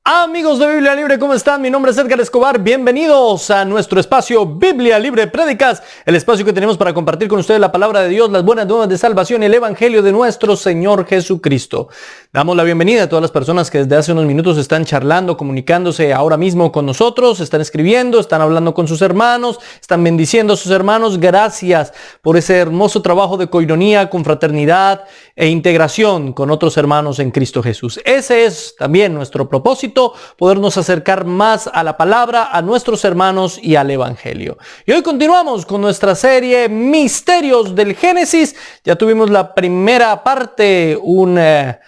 Amigos de Biblia Libre, ¿cómo están? Mi nombre es Edgar Escobar. Bienvenidos a nuestro espacio Biblia Libre Prédicas, el espacio que tenemos para compartir con ustedes la palabra de Dios, las buenas nuevas de salvación y el evangelio de nuestro Señor Jesucristo. Damos la bienvenida a todas las personas que desde hace unos minutos están charlando, comunicándose ahora mismo con nosotros, están escribiendo, están hablando con sus hermanos, están bendiciendo a sus hermanos. Gracias por ese hermoso trabajo de coinonía, confraternidad e integración con otros hermanos en Cristo Jesús. Ese es también nuestro propósito, podernos acercar más a la palabra, a nuestros hermanos y al evangelio. Y hoy continuamos con nuestra serie Misterios del Génesis. Ya tuvimos la primera parte, una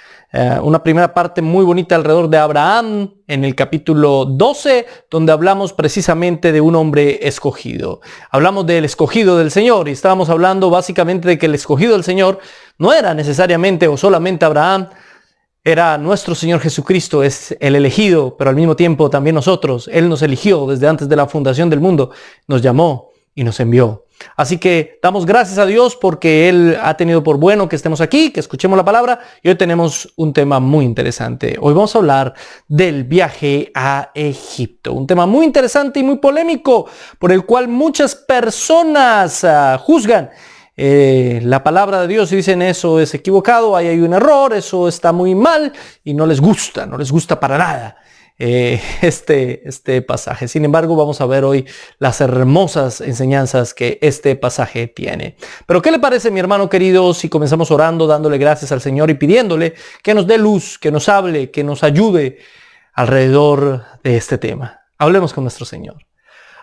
primera parte muy bonita alrededor de Abraham en el capítulo 12, donde hablamos precisamente de un hombre escogido. Hablamos del escogido del Señor y estábamos hablando básicamente de que el escogido del Señor no era necesariamente o solamente Abraham. Era nuestro Señor Jesucristo, es el elegido, pero al mismo tiempo también nosotros. Él nos eligió desde antes de la fundación del mundo, nos llamó y nos envió. Así que damos gracias a Dios porque Él ha tenido por bueno que estemos aquí, que escuchemos la palabra. Y hoy tenemos un tema muy interesante. Hoy vamos a hablar del viaje a Egipto. Un tema muy interesante y muy polémico, por el cual muchas personas juzgan la palabra de Dios y dicen eso es equivocado, ahí hay un error, eso está muy mal y no les gusta para nada este pasaje. Sin embargo, vamos a ver hoy las hermosas enseñanzas que este pasaje tiene. Pero ¿qué le parece, mi hermano querido, si comenzamos orando, dándole gracias al Señor y pidiéndole que nos dé luz, que nos hable, que nos ayude alrededor de este tema? Hablemos con nuestro Señor.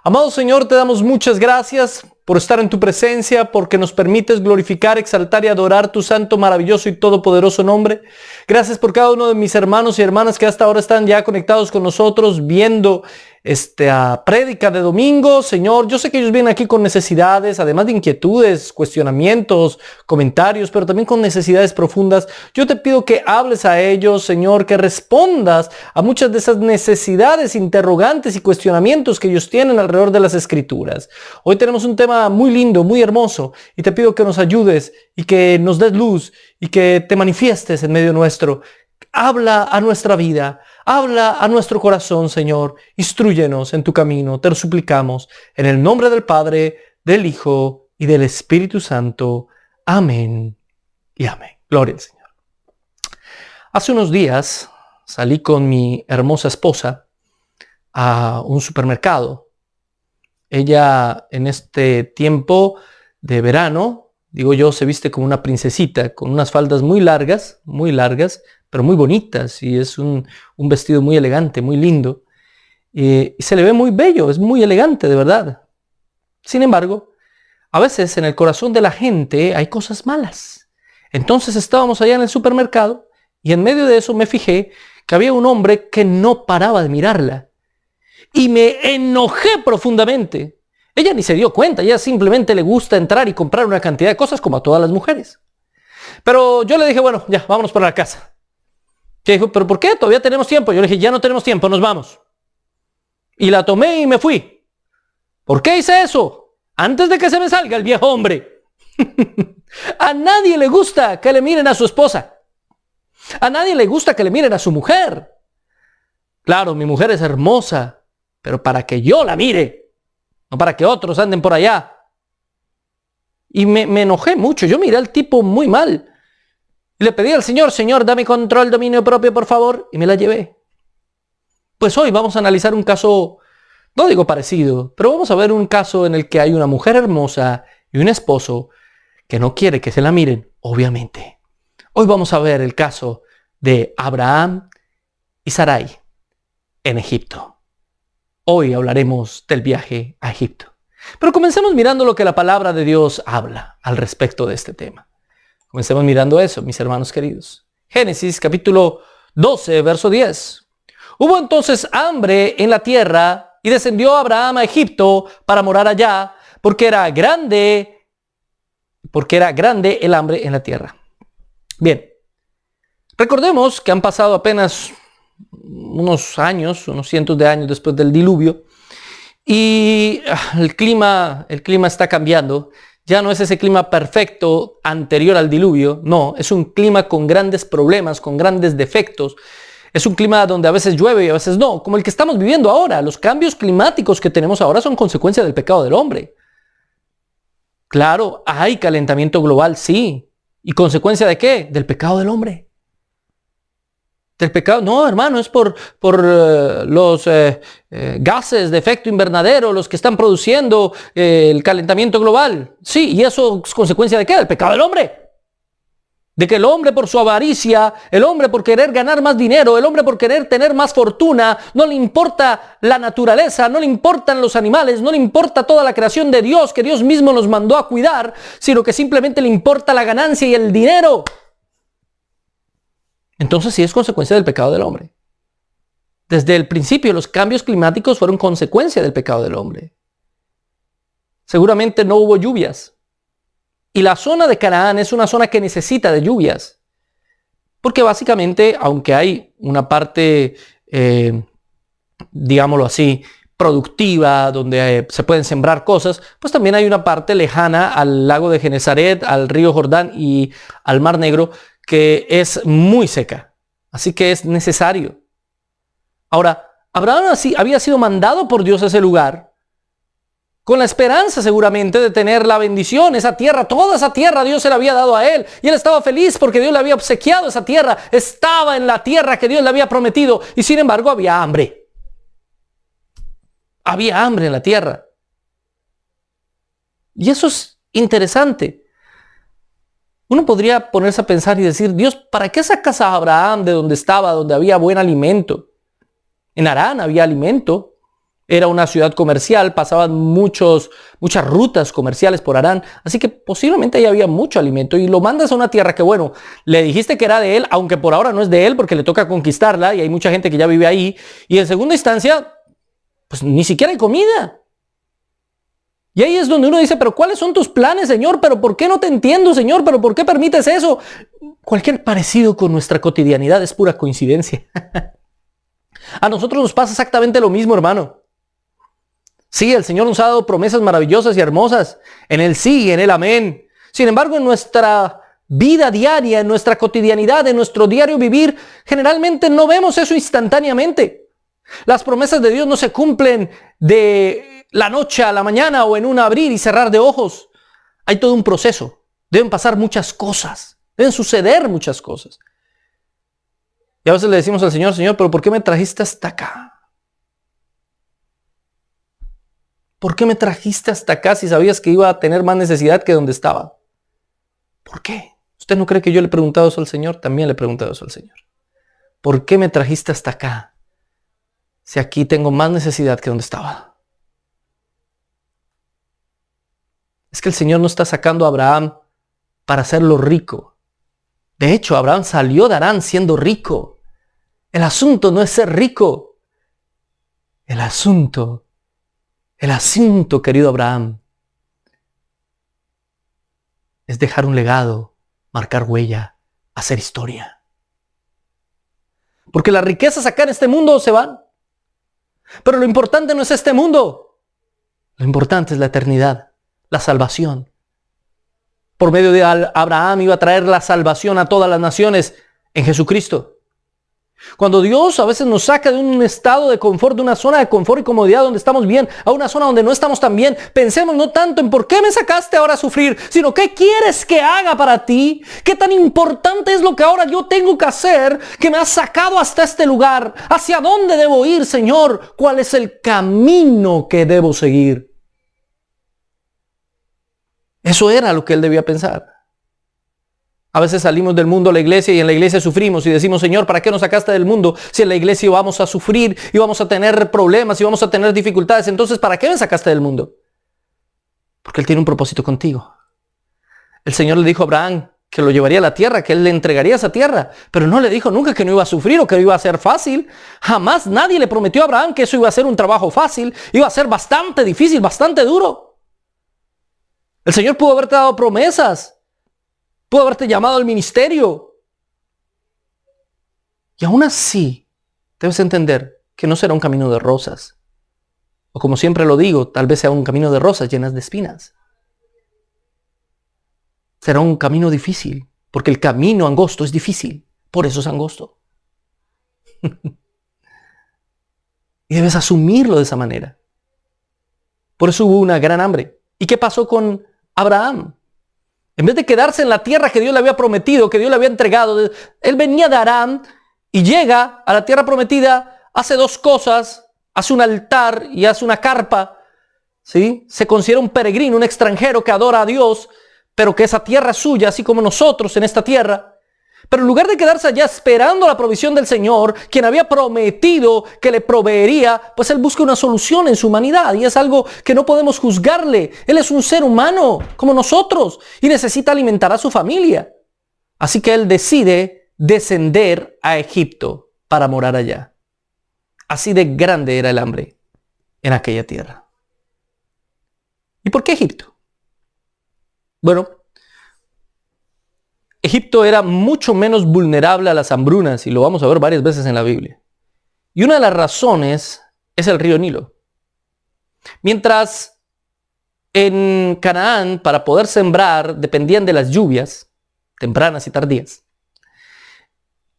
Amado Señor, te damos muchas gracias por estar en tu presencia, porque nos permites glorificar, exaltar y adorar tu santo, maravilloso y todopoderoso nombre. Gracias por cada uno de mis hermanos y hermanas que hasta ahora están ya conectados con nosotros, viendo esta prédica de domingo. Señor, yo sé que ellos vienen aquí con necesidades, además de inquietudes, cuestionamientos, comentarios, pero también con necesidades profundas. Yo te pido que hables a ellos, Señor, que respondas a muchas de esas necesidades, interrogantes y cuestionamientos que ellos tienen alrededor de las Escrituras. Hoy tenemos un tema muy lindo, muy hermoso, y te pido que nos ayudes y que nos des luz y que te manifiestes en medio nuestro. Habla a nuestra vida, habla a nuestro corazón, Señor. Instrúyenos en tu camino, te lo suplicamos. En el nombre del Padre, del Hijo y del Espíritu Santo. Amén y amén. Gloria al Señor. Hace unos días salí con mi hermosa esposa a un supermercado. Ella en este tiempo de verano, digo yo, se viste como una princesita, con unas faldas muy largas, pero muy bonitas, y es un vestido muy elegante, muy lindo, y se le ve muy bello, es muy elegante, de verdad. Sin embargo, a veces en el corazón de la gente hay cosas malas. Entonces estábamos allá en el supermercado, y en medio de eso me fijé que había un hombre que no paraba de mirarla. Y me enojé profundamente. Ella ni se dio cuenta, ella simplemente le gusta entrar y comprar una cantidad de cosas como a todas las mujeres. Pero yo le dije, bueno, ya, vámonos para la casa. Que dijo, ¿pero por qué? Todavía tenemos tiempo. Yo le dije, ya no tenemos tiempo, nos vamos. Y la tomé y me fui. ¿Por qué hice eso? Antes de que se me salga el viejo hombre. A nadie le gusta que le miren a su esposa. A nadie le gusta que le miren a su mujer. Claro, mi mujer es hermosa, pero para que yo la mire, no para que otros anden por allá. Y me enojé mucho, yo miré al tipo muy mal. Y le pedí al Señor, Señor, dame control, dominio propio, por favor, y me la llevé. Pues hoy vamos a analizar un caso, no digo parecido, pero vamos a ver un caso en el que hay una mujer hermosa y un esposo que no quiere que se la miren, obviamente. Hoy vamos a ver el caso de Abraham y Sarai en Egipto. Hoy hablaremos del viaje a Egipto. Pero comencemos mirando lo que la palabra de Dios habla al respecto de este tema. Comencemos mirando eso, mis hermanos queridos. Génesis capítulo 12, verso 10. Hubo entonces hambre en la tierra y descendió Abraham a Egipto para morar allá, porque era grande el hambre en la tierra. Bien, recordemos que han pasado apenas unos años, unos cientos de años después del diluvio, y el clima está cambiando. Ya no es ese clima perfecto anterior al diluvio, no, es un clima con grandes problemas, con grandes defectos. Es un clima donde a veces llueve y a veces no, como el que estamos viviendo ahora. Los cambios climáticos que tenemos ahora son consecuencia del pecado del hombre. Claro, hay calentamiento global, sí. ¿Y consecuencia de qué? Del pecado del hombre. Del pecado, no, hermano, es por los gases de efecto invernadero, los que están produciendo el calentamiento global. Sí, ¿y eso es consecuencia de qué? Del pecado del hombre. De que el hombre por su avaricia, el hombre por querer ganar más dinero, el hombre por querer tener más fortuna, no le importa la naturaleza, no le importan los animales, no le importa toda la creación de Dios que Dios mismo nos mandó a cuidar, sino que simplemente le importa la ganancia y el dinero. Entonces sí es consecuencia del pecado del hombre. Desde el principio los cambios climáticos fueron consecuencia del pecado del hombre. Seguramente no hubo lluvias. Y la zona de Canaán es una zona que necesita de lluvias. Porque básicamente, aunque hay una parte, digámoslo así, productiva, donde se pueden sembrar cosas, pues también hay una parte lejana al lago de Genesaret, al río Jordán y al Mar Negro, que es muy seca. Así que es necesario. Ahora, Abraham había sido mandado por Dios a ese lugar con la esperanza seguramente de tener la bendición, esa tierra, toda esa tierra Dios se la había dado a él. Y él estaba feliz porque Dios le había obsequiado esa tierra. Estaba en la tierra que Dios le había prometido. Y sin embargo había hambre. Había hambre en la tierra. Y eso es interesante. Uno podría ponerse a pensar y decir, Dios, ¿para qué sacas a Abraham de donde estaba, donde había buen alimento? En Harán había alimento. Era una ciudad comercial, pasaban muchas rutas comerciales por Harán, así que posiblemente ahí había mucho alimento y lo mandas a una tierra que, bueno, le dijiste que era de él, aunque por ahora no es de él porque le toca conquistarla y hay mucha gente que ya vive ahí, y en segunda instancia, pues ni siquiera hay comida. Y ahí es donde uno dice, pero ¿cuáles son tus planes, Señor? ¿Pero por qué no te entiendo, Señor? ¿Pero por qué permites eso? Cualquier parecido con nuestra cotidianidad es pura coincidencia. A nosotros nos pasa exactamente lo mismo, hermano. Sí, el Señor nos ha dado promesas maravillosas y hermosas, en el sí y en el amén. Sin embargo, en nuestra vida diaria, en nuestra cotidianidad, en nuestro diario vivir, generalmente no vemos eso instantáneamente. Las promesas de Dios no se cumplen de la noche a la mañana o en un abrir y cerrar de ojos. Hay todo un proceso. Deben pasar muchas cosas. Deben suceder muchas cosas. Y a veces le decimos al Señor, Señor, ¿pero por qué me trajiste hasta acá? ¿Por qué me trajiste hasta acá si sabías que iba a tener más necesidad que donde estaba? ¿Por qué? ¿Usted no cree que yo le he preguntado eso al Señor? También le he preguntado eso al Señor. ¿Por qué me trajiste hasta acá si aquí tengo más necesidad que donde estaba? Es que el Señor no está sacando a Abraham para hacerlo rico. De hecho, Abraham salió de Harán siendo rico. El asunto no es ser rico. El asunto, querido Abraham, es dejar un legado, marcar huella, hacer historia. Porque las riquezas acá en este mundo se van. Pero lo importante no es este mundo. Lo importante es la eternidad, la salvación. Por medio de Abraham iba a traer la salvación a todas las naciones en Jesucristo. Cuando Dios a veces nos saca de un estado de confort, de una zona de confort y comodidad donde estamos bien, a una zona donde no estamos tan bien, pensemos no tanto en por qué me sacaste ahora a sufrir, sino qué quieres que haga para ti, qué tan importante es lo que ahora yo tengo que hacer, que me has sacado hasta este lugar, hacia dónde debo ir, Señor, cuál es el camino que debo seguir. Eso era lo que él debía pensar. A veces salimos del mundo a la iglesia y en la iglesia sufrimos y decimos, Señor, ¿para qué nos sacaste del mundo si en la iglesia vamos a sufrir y vamos a tener problemas y vamos a tener dificultades? Entonces, ¿para qué me sacaste del mundo? Porque Él tiene un propósito contigo. El Señor le dijo a Abraham que lo llevaría a la tierra, que Él le entregaría esa tierra, pero no le dijo nunca que no iba a sufrir o que iba a ser fácil. Jamás nadie le prometió a Abraham que eso iba a ser un trabajo fácil, iba a ser bastante difícil, bastante duro. El Señor pudo haberte dado promesas. Pudo haberte llamado al ministerio. Y aún así, debes entender que no será un camino de rosas. O como siempre lo digo, tal vez sea un camino de rosas llenas de espinas. Será un camino difícil, porque el camino angosto es difícil. Por eso es angosto. Y debes asumirlo de esa manera. Por eso hubo una gran hambre. ¿Y qué pasó con Abraham? En vez de quedarse en la tierra que Dios le había prometido, que Dios le había entregado, él venía de Aram y llega a la tierra prometida, hace dos cosas, hace un altar y hace una carpa, ¿sí? Se considera un peregrino, un extranjero que adora a Dios, pero que esa tierra es suya, así como nosotros en esta tierra. Pero en lugar de quedarse allá esperando la provisión del Señor, quien había prometido que le proveería, pues él busca una solución en su humanidad y es algo que no podemos juzgarle. Él es un ser humano como nosotros y necesita alimentar a su familia. Así que él decide descender a Egipto para morar allá. Así de grande era el hambre en aquella tierra. ¿Y por qué Egipto? Bueno, Egipto era mucho menos vulnerable a las hambrunas y lo vamos a ver varias veces en la Biblia. Y una de las razones es el río Nilo. Mientras en Canaán, para poder sembrar, dependían de las lluvias, tempranas y tardías,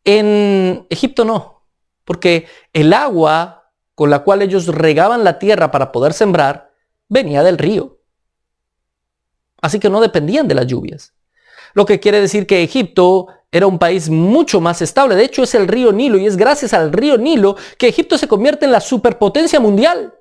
en Egipto no, porque el agua con la cual ellos regaban la tierra para poder sembrar venía del río. Así que no dependían de las lluvias. Lo que quiere decir que Egipto era un país mucho más estable. De hecho, es el río Nilo y es gracias al río Nilo que Egipto se convierte en la superpotencia mundial.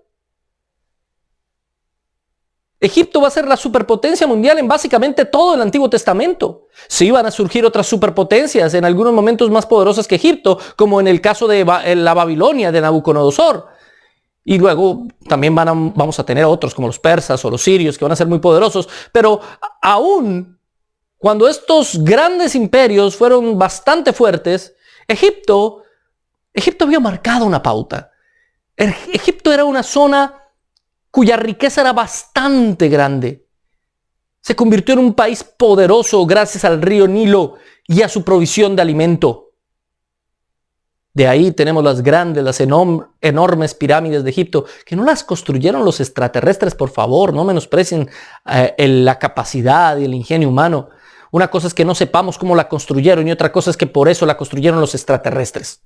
Egipto va a ser la superpotencia mundial en básicamente todo el Antiguo Testamento. Sí van a surgir otras superpotencias en algunos momentos más poderosas que Egipto, como en el caso de la Babilonia de Nabucodonosor. Y luego también vamos a tener otros como los persas o los sirios que van a ser muy poderosos. Pero aún cuando estos grandes imperios fueron bastante fuertes, Egipto había marcado una pauta. Egipto era una zona cuya riqueza era bastante grande. Se convirtió en un país poderoso gracias al río Nilo y a su provisión de alimento. De ahí tenemos las grandes, las enormes pirámides de Egipto, que no las construyeron los extraterrestres, por favor, no menosprecien la capacidad y el ingenio humano. Una cosa es que no sepamos cómo la construyeron y otra cosa es que por eso la construyeron los extraterrestres.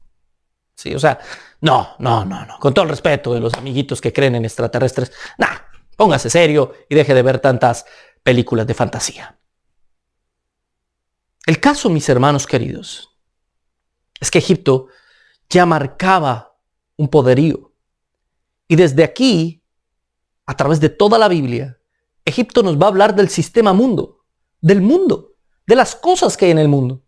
Sí, o sea, no. Con todo el respeto de los amiguitos que creen en extraterrestres, póngase serio y deje de ver tantas películas de fantasía. El caso, mis hermanos queridos, es que Egipto ya marcaba un poderío. Y desde aquí, a través de toda la Biblia, Egipto nos va a hablar del sistema mundo, del mundo, de las cosas que hay en el mundo.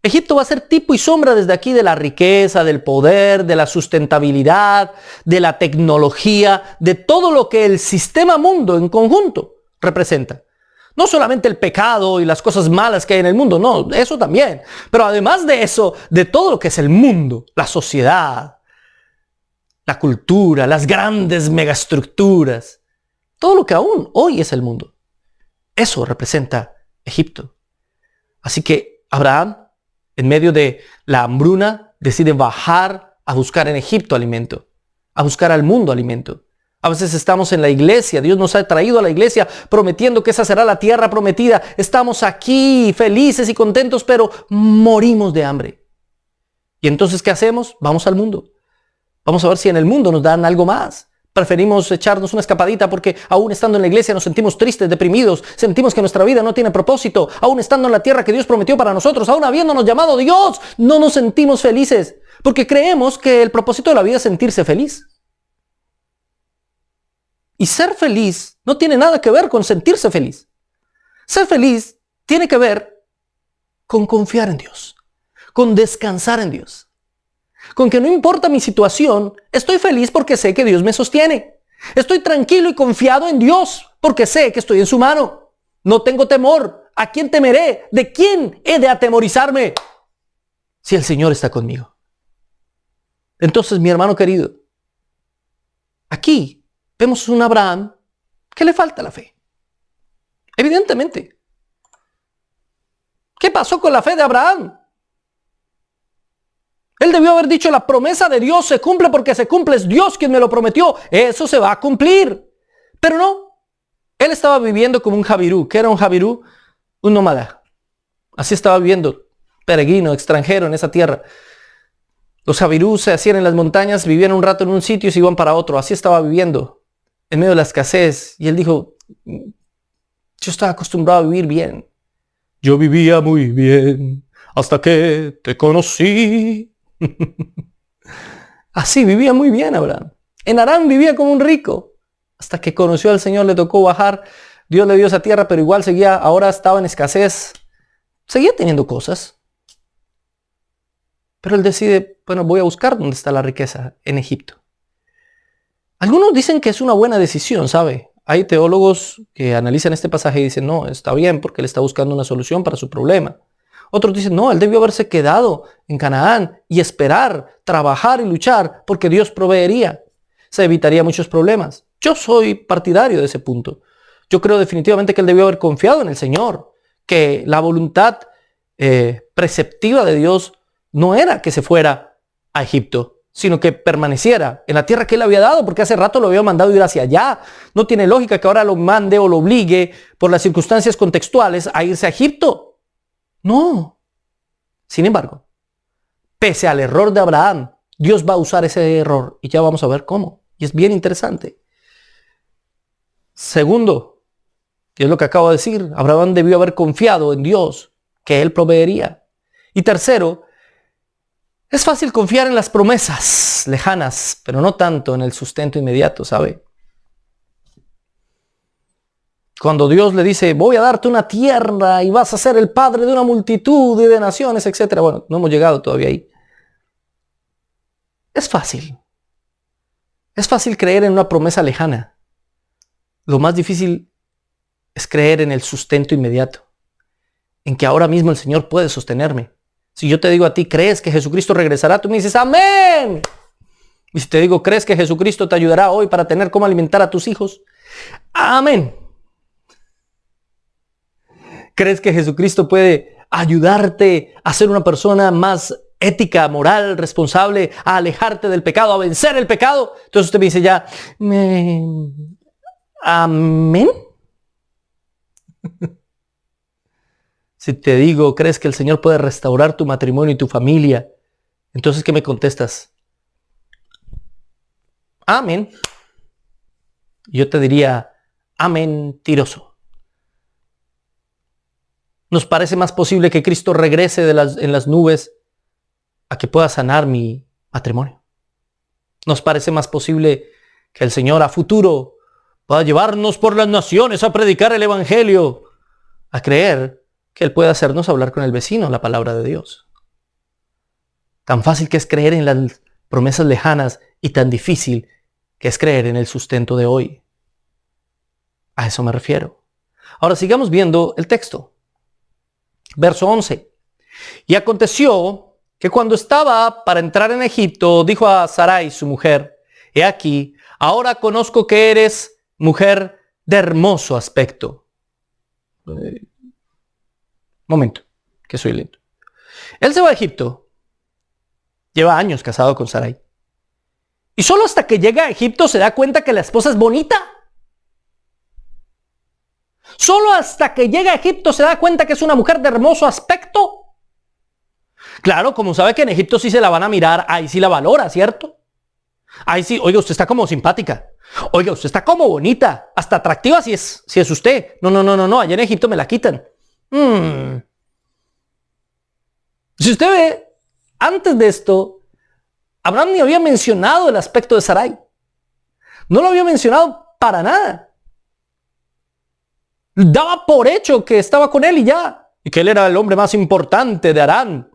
Egipto va a ser tipo y sombra desde aquí de la riqueza, del poder, de la sustentabilidad, de la tecnología, de todo lo que el sistema mundo en conjunto representa. No solamente el pecado y las cosas malas que hay en el mundo, no, eso también. Pero además de eso, de todo lo que es el mundo, la sociedad, la cultura, las grandes megaestructuras, todo lo que aún hoy es el mundo. Eso representa Egipto. Así que Abraham, en medio de la hambruna, decide bajar a buscar en Egipto alimento, a buscar al mundo alimento. A veces estamos en la iglesia, Dios nos ha traído a la iglesia prometiendo que esa será la tierra prometida. Estamos aquí felices y contentos, pero morimos de hambre. ¿Y entonces qué hacemos? Vamos al mundo. Vamos a ver si en el mundo nos dan algo más. Preferimos echarnos una escapadita porque aún estando en la iglesia nos sentimos tristes, deprimidos, sentimos que nuestra vida no tiene propósito, aún estando en la tierra que Dios prometió para nosotros, aún habiéndonos llamado Dios, no nos sentimos felices porque creemos que el propósito de la vida es sentirse feliz. Y ser feliz no tiene nada que ver con sentirse feliz. Ser feliz tiene que ver con confiar en Dios, con descansar en Dios. Con que no importa mi situación, estoy feliz porque sé que Dios me sostiene. Estoy tranquilo y confiado en Dios porque sé que estoy en su mano. No tengo temor. ¿A quién temeré? ¿De quién he de atemorizarme? Si el Señor está conmigo. Entonces, mi hermano querido, aquí vemos un Abraham que le falta la fe. Evidentemente. ¿Qué pasó con la fe de Abraham? Él debió haber dicho, la promesa de Dios se cumple porque se cumple, es Dios quien me lo prometió, eso se va a cumplir. Pero no, él estaba viviendo como un jabirú. ¿Qué era un jabirú? Un nómada. Así estaba viviendo, peregrino, extranjero en esa tierra. Los Jabirús se hacían en las montañas, vivían un rato en un sitio y se iban para otro. Así estaba viviendo, en medio de la escasez. Y él dijo, yo estaba acostumbrado a vivir bien. Yo vivía muy bien hasta que te conocí. Así vivía muy bien Abraham. En Harán vivía como un rico. Hasta que conoció al Señor, le tocó bajar. Dios le dio esa tierra, pero igual seguía, ahora estaba en escasez. Seguía teniendo cosas. Pero él decide, bueno, voy a buscar dónde está la riqueza, en Egipto. Algunos dicen que es una buena decisión, ¿sabe? Hay teólogos que analizan este pasaje y dicen, no, está bien porque él está buscando una solución para su problema. Otros dicen, no, él debió haberse quedado en Canaán y esperar, trabajar y luchar porque Dios proveería. Se evitaría muchos problemas. Yo soy partidario de ese punto. Yo creo definitivamente que él debió haber confiado en el Señor, que la voluntad preceptiva de Dios no era que se fuera a Egipto, sino que permaneciera en la tierra que él había dado, porque hace rato lo había mandado ir hacia allá. No tiene lógica que ahora lo mande o lo obligue por las circunstancias contextuales a irse a Egipto. No. Sin embargo, pese al error de Abraham, Dios va a usar ese error y ya vamos a ver cómo. Y es bien interesante. Segundo, y es lo que acabo de decir, Abraham debió haber confiado en Dios, que él proveería. Y tercero, es fácil confiar en las promesas lejanas, pero no tanto en el sustento inmediato, ¿sabe? Cuando Dios le dice, voy a darte una tierra y vas a ser el padre de una multitud y de naciones, etc. Bueno, no hemos llegado todavía ahí. Es fácil. Es fácil creer en una promesa lejana. Lo más difícil es creer en el sustento inmediato, en que ahora mismo el Señor puede sostenerme. Si yo te digo a ti, ¿crees que Jesucristo regresará? Tú me dices, ¡amén! Y si te digo, ¿crees que Jesucristo te ayudará hoy para tener cómo alimentar a tus hijos? ¡Amén! ¿Crees que Jesucristo puede ayudarte a ser una persona más ética, moral, responsable, a alejarte del pecado, a vencer el pecado? Entonces usted me dice ya, ¿amén? Si te digo, ¿crees que el Señor puede restaurar tu matrimonio y tu familia? Entonces, ¿qué me contestas? Amén. Yo te diría, amén, mentiroso. ¿Nos parece más posible que Cristo regrese en las nubes a que pueda sanar mi matrimonio? ¿Nos parece más posible que el Señor a futuro pueda llevarnos por las naciones a predicar el Evangelio, a creer que Él puede hacernos hablar con el vecino la palabra de Dios? Tan fácil que es creer en las promesas lejanas y tan difícil que es creer en el sustento de hoy. A eso me refiero. Ahora sigamos viendo el texto. Verso 11. Y aconteció que cuando estaba para entrar en Egipto, dijo a Sarai, su mujer, he aquí, ahora conozco que eres mujer de hermoso aspecto. Momento, que soy lento. Él se va a Egipto. Lleva años casado con Sarai. Y solo hasta que llega a Egipto se da cuenta que la esposa es bonita. Solo hasta que llega a Egipto se da cuenta que es una mujer de hermoso aspecto. Claro, como sabe que en Egipto sí se la van a mirar, ahí sí la valora, ¿cierto? Ahí sí, oiga, usted está como simpática. Oiga, usted está como bonita. Hasta atractiva si es usted. No, allá en Egipto me la quitan. Si usted ve, antes de esto, Abraham ni había mencionado el aspecto de Sarai. No lo había mencionado para nada. Daba por hecho que estaba con él y ya. Y que él era el hombre más importante de Harán.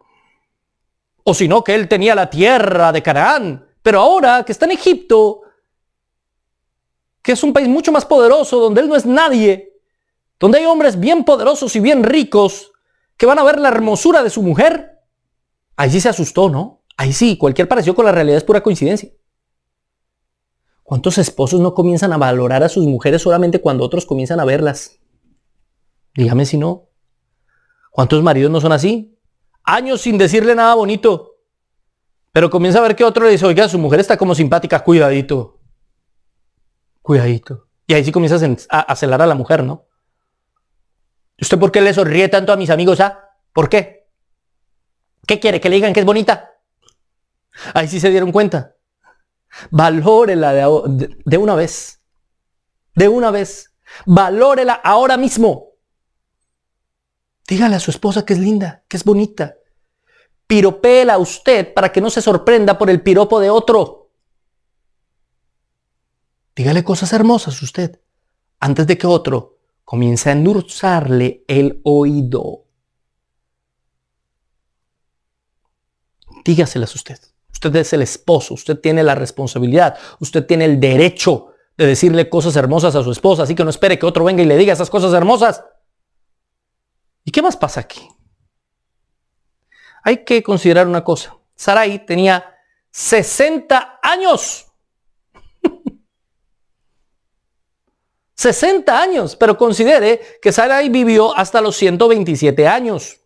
O si no, que él tenía la tierra de Canaán. Pero ahora que está en Egipto, que es un país mucho más poderoso, donde él no es nadie, donde hay hombres bien poderosos y bien ricos, que van a ver la hermosura de su mujer, ahí sí se asustó, ¿no? Ahí sí, cualquier parecido con la realidad es pura coincidencia. ¿Cuántos esposos no comienzan a valorar a sus mujeres solamente cuando otros comienzan a verlas? Dígame si no. ¿Cuántos maridos no son así? Años sin decirle nada bonito, pero comienza a ver que otro le dice, oiga, su mujer está como simpática, cuidadito. Cuidadito. Y ahí sí comienza a celar a la mujer, ¿no? ¿Usted por qué le sonríe tanto a mis amigos, ah? ¿Por qué? ¿Qué quiere? ¿Que le digan que es bonita? Ahí sí se dieron cuenta. Valórela de una vez. De una vez. Valórela ahora mismo. Dígale a su esposa que es linda, que es bonita. Piropéela a usted para que no se sorprenda por el piropo de otro. Dígale cosas hermosas a usted antes de que otro comience a endulzarle el oído. Dígaselas usted. Usted es el esposo, usted tiene la responsabilidad, usted tiene el derecho de decirle cosas hermosas a su esposa, así que no espere que otro venga y le diga esas cosas hermosas. ¿Y qué más pasa aquí? Hay que considerar una cosa. Sarai tenía 60 años. 60 años, pero considere que Sarai vivió hasta los 127 años.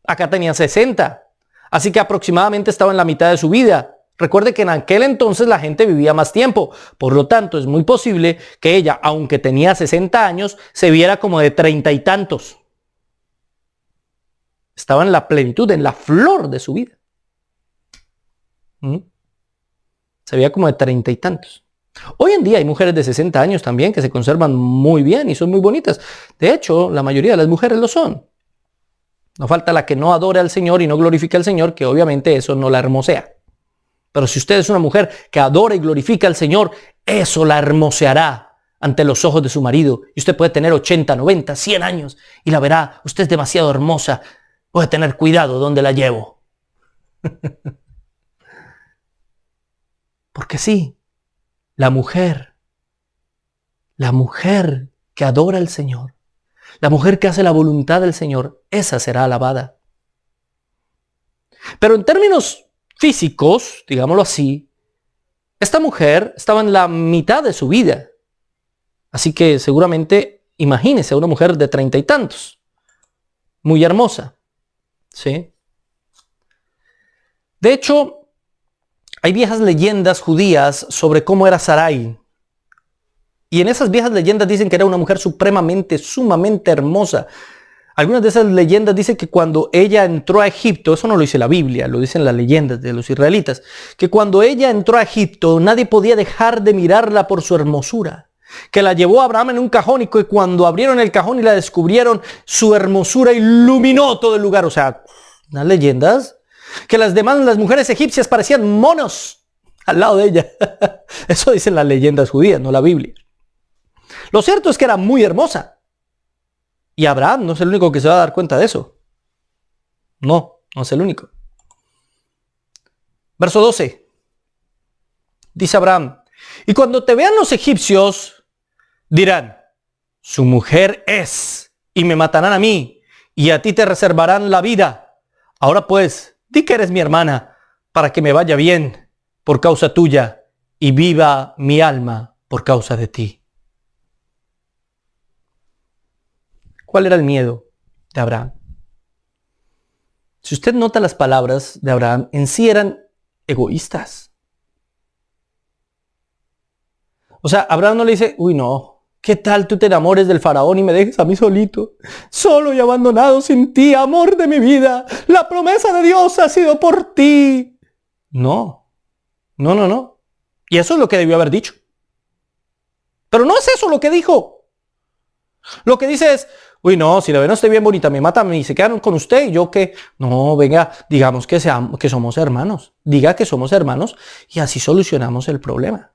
Acá tenía 60. Así que aproximadamente estaba en la mitad de su vida. Recuerde que en aquel entonces la gente vivía más tiempo. Por lo tanto, es muy posible que ella, aunque tenía 60 años, se viera como de 30 y tantos. Estaba en la plenitud, en la flor de su vida. Se veía como de 30 y tantos. Hoy en día hay mujeres de 60 años también que se conservan muy bien y son muy bonitas. De hecho, la mayoría de las mujeres lo son. No falta la que no adore al Señor y no glorifica al Señor, que obviamente eso no la hermosea. Pero si usted es una mujer que adora y glorifica al Señor, eso la hermoseará ante los ojos de su marido. Y usted puede tener 80, 90, 100 años y la verá, usted es demasiado hermosa. Voy a tener cuidado donde la llevo. Porque sí, la mujer que adora al Señor, la mujer que hace la voluntad del Señor, esa será alabada. Pero en términos físicos, digámoslo así, esta mujer estaba en la mitad de su vida. Así que seguramente, imagínese a una mujer de 30 y tantos, muy hermosa. ¿Sí? De hecho, hay viejas leyendas judías sobre cómo era Sarai. Y en esas viejas leyendas dicen que era una mujer sumamente hermosa. Algunas de esas leyendas dicen que cuando ella entró a Egipto, eso no lo dice la Biblia, lo dicen las leyendas de los israelitas, que cuando ella entró a Egipto nadie podía dejar de mirarla por su hermosura. Que la llevó Abraham en un cajón y que cuando abrieron el cajón y la descubrieron, su hermosura iluminó todo el lugar. O sea, unas leyendas. Que las mujeres egipcias parecían monos al lado de ella. Eso dicen las leyendas judías, no la Biblia. Lo cierto es que era muy hermosa. Y Abraham no es el único que se va a dar cuenta de eso. No es el único. Verso 12. Dice Abraham: y cuando te vean los egipcios, dirán, su mujer es, y me matarán a mí, y a ti te reservarán la vida. Ahora pues, di que eres mi hermana, para que me vaya bien por causa tuya, y viva mi alma por causa de ti. ¿Cuál era el miedo de Abraham? Si usted nota las palabras de Abraham, en sí eran egoístas. O sea, Abraham no le dice, uy no, ¿qué tal tú te enamores del faraón y me dejes a mí solito? Solo y abandonado sin ti, amor de mi vida. La promesa de Dios ha sido por ti. No. Y eso es lo que debió haber dicho. Pero no es eso lo que dijo. Lo que dice es, uy no, si la ven a usted bien bonita, me mata a mí, se quedan con usted y yo que, no, venga, digamos que somos hermanos. Diga que somos hermanos y así solucionamos el problema.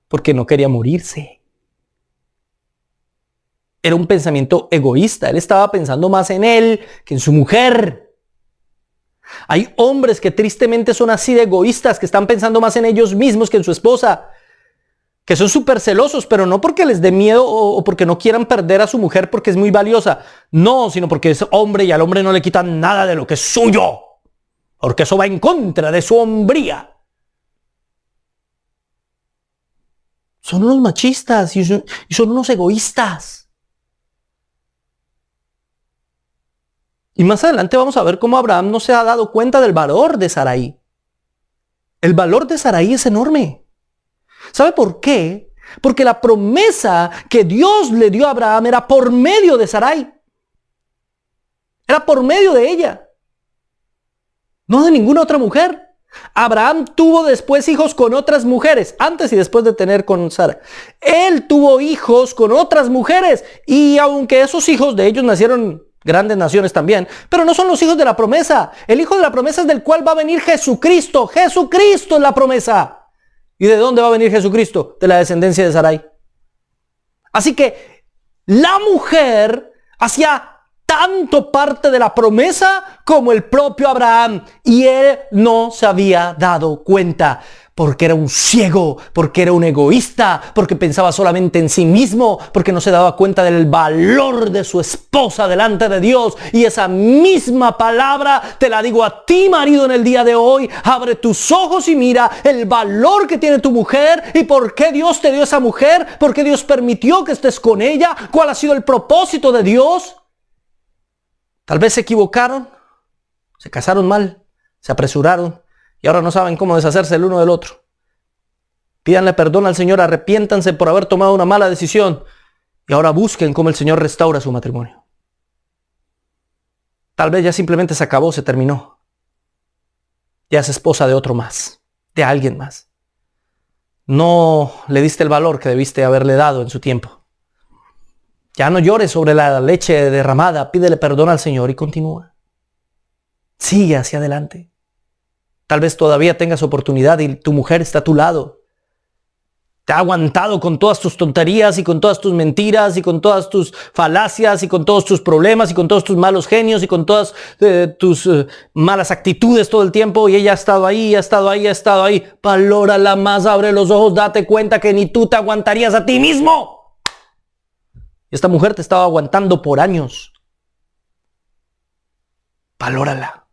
Porque no quería morirse. Era un pensamiento egoísta. Él estaba pensando más en él que en su mujer. Hay hombres que tristemente son así de egoístas, que están pensando más en ellos mismos que en su esposa. Que son súper celosos, pero no porque les dé miedo o porque no quieran perder a su mujer porque es muy valiosa. No, sino porque es hombre y al hombre no le quitan nada de lo que es suyo. Porque eso va en contra de su hombría. Son unos machistas y son unos egoístas. Y más adelante vamos a ver cómo Abraham no se ha dado cuenta del valor de Sarai. El valor de Sarai es enorme. ¿Sabe por qué? Porque la promesa que Dios le dio a Abraham era por medio de Sarai. Era por medio de ella. no de ninguna otra mujer. Abraham tuvo después hijos con otras mujeres, antes y después de tener con Sara. Él tuvo hijos con otras mujeres, y aunque esos hijos de ellos nacieron grandes naciones también, pero no son los hijos de la promesa. El hijo de la promesa es del cual va a venir Jesucristo. Jesucristo es la promesa. ¿Y de dónde va a venir Jesucristo? De la descendencia de Sarai. Así que la mujer hacía tanto parte de la promesa como el propio Abraham, y él no se había dado cuenta, porque era un ciego, porque era un egoísta, porque pensaba solamente en sí mismo, porque no se daba cuenta del valor de su esposa delante de Dios. Y esa misma palabra te la digo a ti, marido, en el día de hoy. Abre tus ojos y mira el valor que tiene tu mujer, y por qué Dios te dio esa mujer, por qué Dios permitió que estés con ella, cuál ha sido el propósito de Dios. Tal vez se equivocaron, se casaron mal, se apresuraron y ahora no saben cómo deshacerse el uno del otro. Pídanle perdón al Señor, arrepiéntanse por haber tomado una mala decisión y ahora busquen cómo el Señor restaura su matrimonio. Tal vez ya simplemente se acabó, se terminó. Ya es esposa de otro más, de alguien más. No le diste el valor que debiste haberle dado en su tiempo. Ya no llores sobre la leche derramada, pídele perdón al Señor y continúa. Sigue hacia adelante. Tal vez todavía tengas oportunidad y tu mujer está a tu lado. Te ha aguantado con todas tus tonterías y con todas tus mentiras y con todas tus falacias y con todos tus problemas y con todos tus malos genios y con todas tus malas actitudes todo el tiempo, y ella ha estado ahí, ha estado ahí, ha estado ahí. Valórala más, abre los ojos, date cuenta que ni tú te aguantarías a ti mismo. Esta mujer te estaba aguantando por años. Valórala.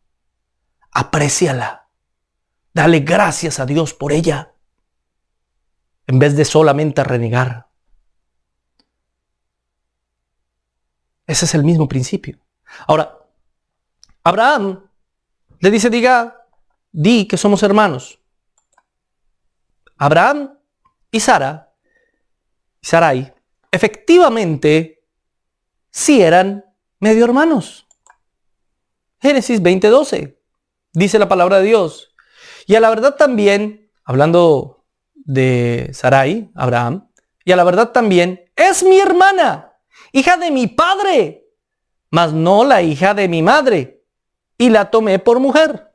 Apréciala. Dale gracias a Dios por ella, en vez de solamente renegar. Ese es el mismo principio. Ahora, Abraham le dice, di que somos hermanos. Abraham y Sarai, efectivamente, sí eran medio hermanos. Génesis 20:12 dice la palabra de Dios. Y a la verdad también, hablando de Sarai, Abraham, y a la verdad también, es mi hermana, hija de mi padre, mas no la hija de mi madre, y la tomé por mujer.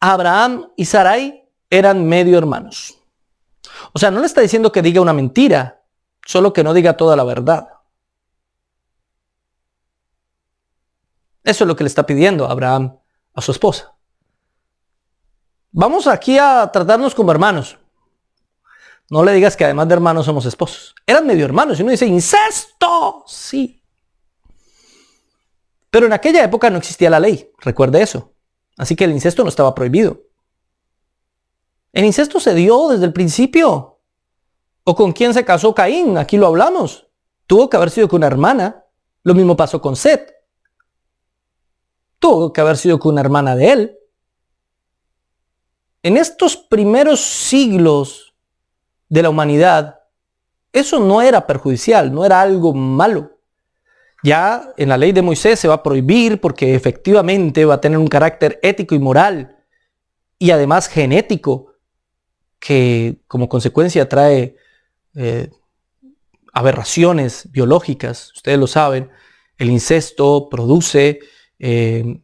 Abraham y Sarai eran medio hermanos. O sea, no le está diciendo que diga una mentira, solo que no diga toda la verdad. Eso es lo que le está pidiendo Abraham a su esposa. Vamos aquí a tratarnos como hermanos. No le digas que además de hermanos somos esposos. Eran medio hermanos y uno dice, ¡incesto! Sí. Pero en aquella época no existía la ley, recuerde eso. Así que el incesto no estaba prohibido. El incesto se dio desde el principio. ¿O con quién se casó Caín? Aquí lo hablamos. Tuvo que haber sido con una hermana. Lo mismo pasó con Set. Tuvo que haber sido con una hermana de él. En estos primeros siglos de la humanidad, eso no era perjudicial, no era algo malo. Ya en la ley de Moisés se va a prohibir porque efectivamente va a tener un carácter ético y moral y además genético que como consecuencia trae aberraciones biológicas. Ustedes lo saben, el incesto produce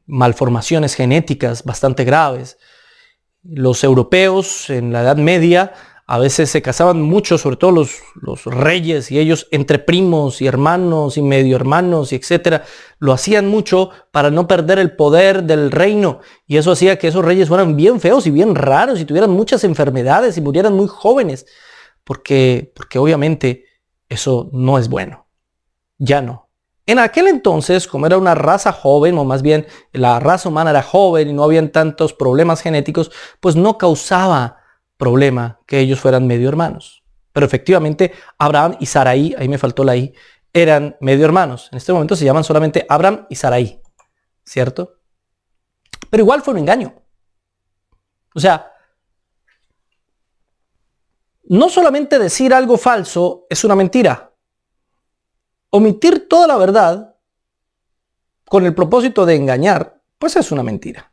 malformaciones genéticas bastante graves. Los europeos en la Edad Media a veces se casaban mucho, sobre todo los reyes y ellos entre primos y hermanos y medio hermanos y etcétera. Lo hacían mucho para no perder el poder del reino, y eso hacía que esos reyes fueran bien feos y bien raros y tuvieran muchas enfermedades y murieran muy jóvenes, porque obviamente eso no es bueno. Ya no. En aquel entonces, como era una raza joven, o más bien la raza humana era joven y no habían tantos problemas genéticos, pues no causaba problema que ellos fueran medio hermanos. Pero efectivamente Abraham y Sarai, ahí me faltó la I, eran medio hermanos. En este momento se llaman solamente Abraham y Sarai, ¿cierto? Pero igual fue un engaño. O sea, no solamente decir algo falso es una mentira. Omitir toda la verdad con el propósito de engañar, pues es una mentira.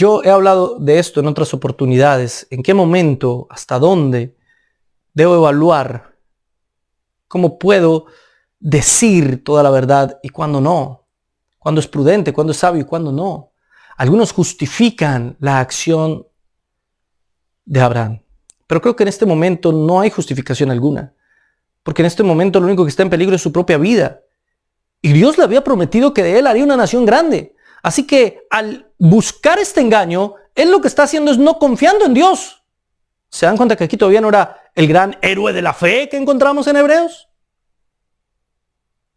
Yo he hablado de esto en otras oportunidades. ¿En qué momento, hasta dónde debo evaluar? ¿Cómo puedo decir toda la verdad y cuándo no? ¿Cuándo es prudente, cuándo es sabio y cuándo no? Algunos justifican la acción de Abraham. Pero creo que en este momento no hay justificación alguna. Porque en este momento lo único que está en peligro es su propia vida. Y Dios le había prometido que de él haría una nación grande. Así que al buscar este engaño, él lo que está haciendo es no confiando en Dios. ¿Se dan cuenta que aquí todavía no era el gran héroe de la fe que encontramos en Hebreos?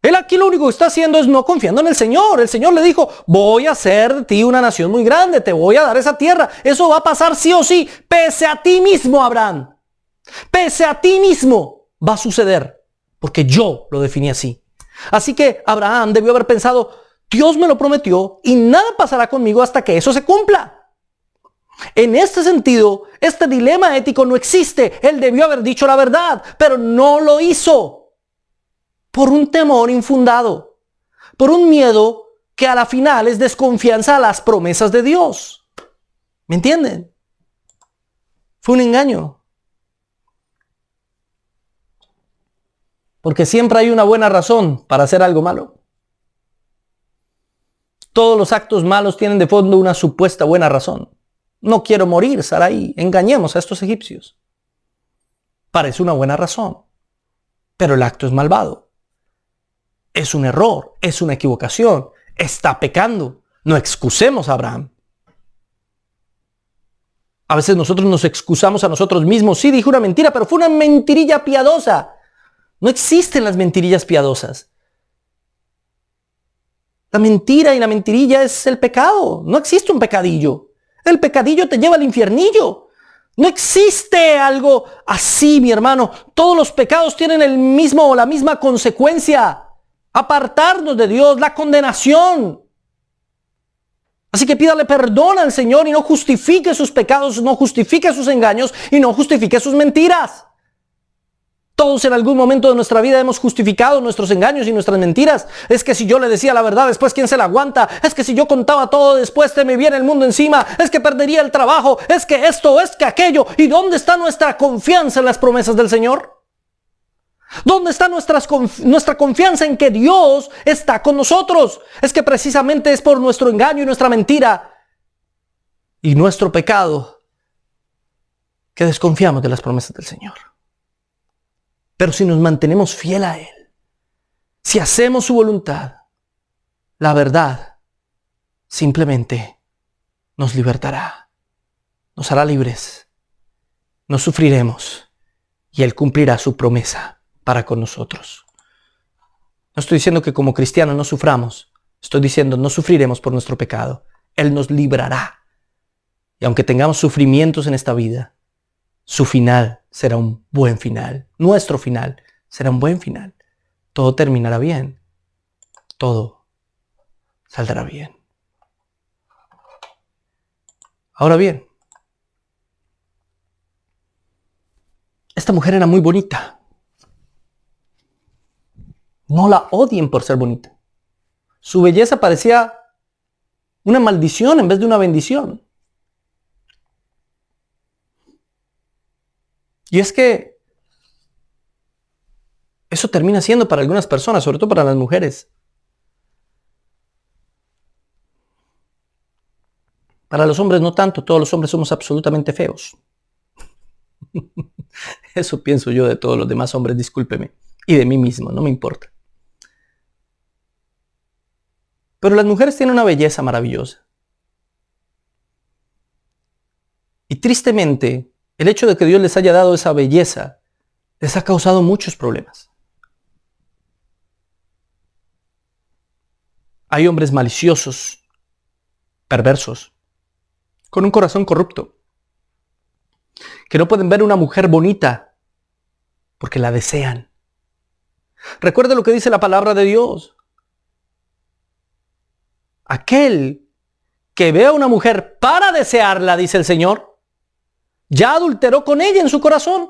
Él aquí lo único que está haciendo es no confiando en el Señor. El Señor le dijo, voy a hacer de ti una nación muy grande, te voy a dar esa tierra. Eso va a pasar sí o sí, pese a ti mismo, Abraham. Pese a ti mismo va a suceder, porque yo lo definí así. Así que Abraham debió haber pensado, Dios me lo prometió y nada pasará conmigo hasta que eso se cumpla. En este sentido, este dilema ético no existe. Él debió haber dicho la verdad, pero no lo hizo. Por un temor infundado, por un miedo que a la final es desconfianza a las promesas de Dios. ¿Me entienden? Fue un engaño. Porque siempre hay una buena razón para hacer algo malo. Todos los actos malos tienen de fondo una supuesta buena razón. No quiero morir, Sarai. Engañemos a estos egipcios. Parece una buena razón, pero el acto es malvado. Es un error, es una equivocación, está pecando. No excusemos a Abraham. A veces nosotros nos excusamos a nosotros mismos. Sí, dije una mentira, pero fue una mentirilla piadosa. No existen las mentirillas piadosas. La mentira y la mentirilla es el pecado. No existe un pecadillo. El pecadillo te lleva al infiernillo. No existe algo así, mi hermano. Todos los pecados tienen el mismo o la misma consecuencia. Apartarnos de Dios, la condenación. Así que pídale perdón al Señor y no justifique sus pecados, no justifique sus engaños y no justifique sus mentiras. Todos en algún momento de nuestra vida hemos justificado nuestros engaños y nuestras mentiras. Es que si yo le decía la verdad, después ¿quién se la aguanta? Es que si yo contaba todo, después se me viene el mundo encima. Es que perdería el trabajo. Es que esto, es que aquello. ¿Y dónde está nuestra confianza en las promesas del Señor? ¿Dónde está nuestra confianza en que Dios está con nosotros? Es que precisamente es por nuestro engaño y nuestra mentira y nuestro pecado que desconfiamos de las promesas del Señor. Pero si nos mantenemos fiel a Él, si hacemos su voluntad, la verdad simplemente nos libertará, nos hará libres, no sufriremos y Él cumplirá su promesa para con nosotros. No estoy diciendo que como cristianos no suframos. Estoy diciendo no sufriremos por nuestro pecado. Él nos librará. Y aunque tengamos sufrimientos en esta vida, su final será un buen final. Nuestro final será un buen final. Todo terminará bien. Todo saldrá bien. Ahora bien, esta mujer era muy bonita. No la odien por ser bonita. Su belleza parecía una maldición en vez de una bendición. Y es que eso termina siendo para algunas personas, sobre todo para las mujeres. Para los hombres no tanto, todos los hombres somos absolutamente feos. Eso pienso yo de todos los demás hombres, discúlpeme. Y de mí mismo, no me importa. Pero las mujeres tienen una belleza maravillosa. Y tristemente, el hecho de que Dios les haya dado esa belleza les ha causado muchos problemas. Hay hombres maliciosos, perversos, con un corazón corrupto, que no pueden ver una mujer bonita porque la desean. Recuerde lo que dice la palabra de Dios. Aquel que ve a una mujer para desearla, dice el Señor, ya adulteró con ella en su corazón.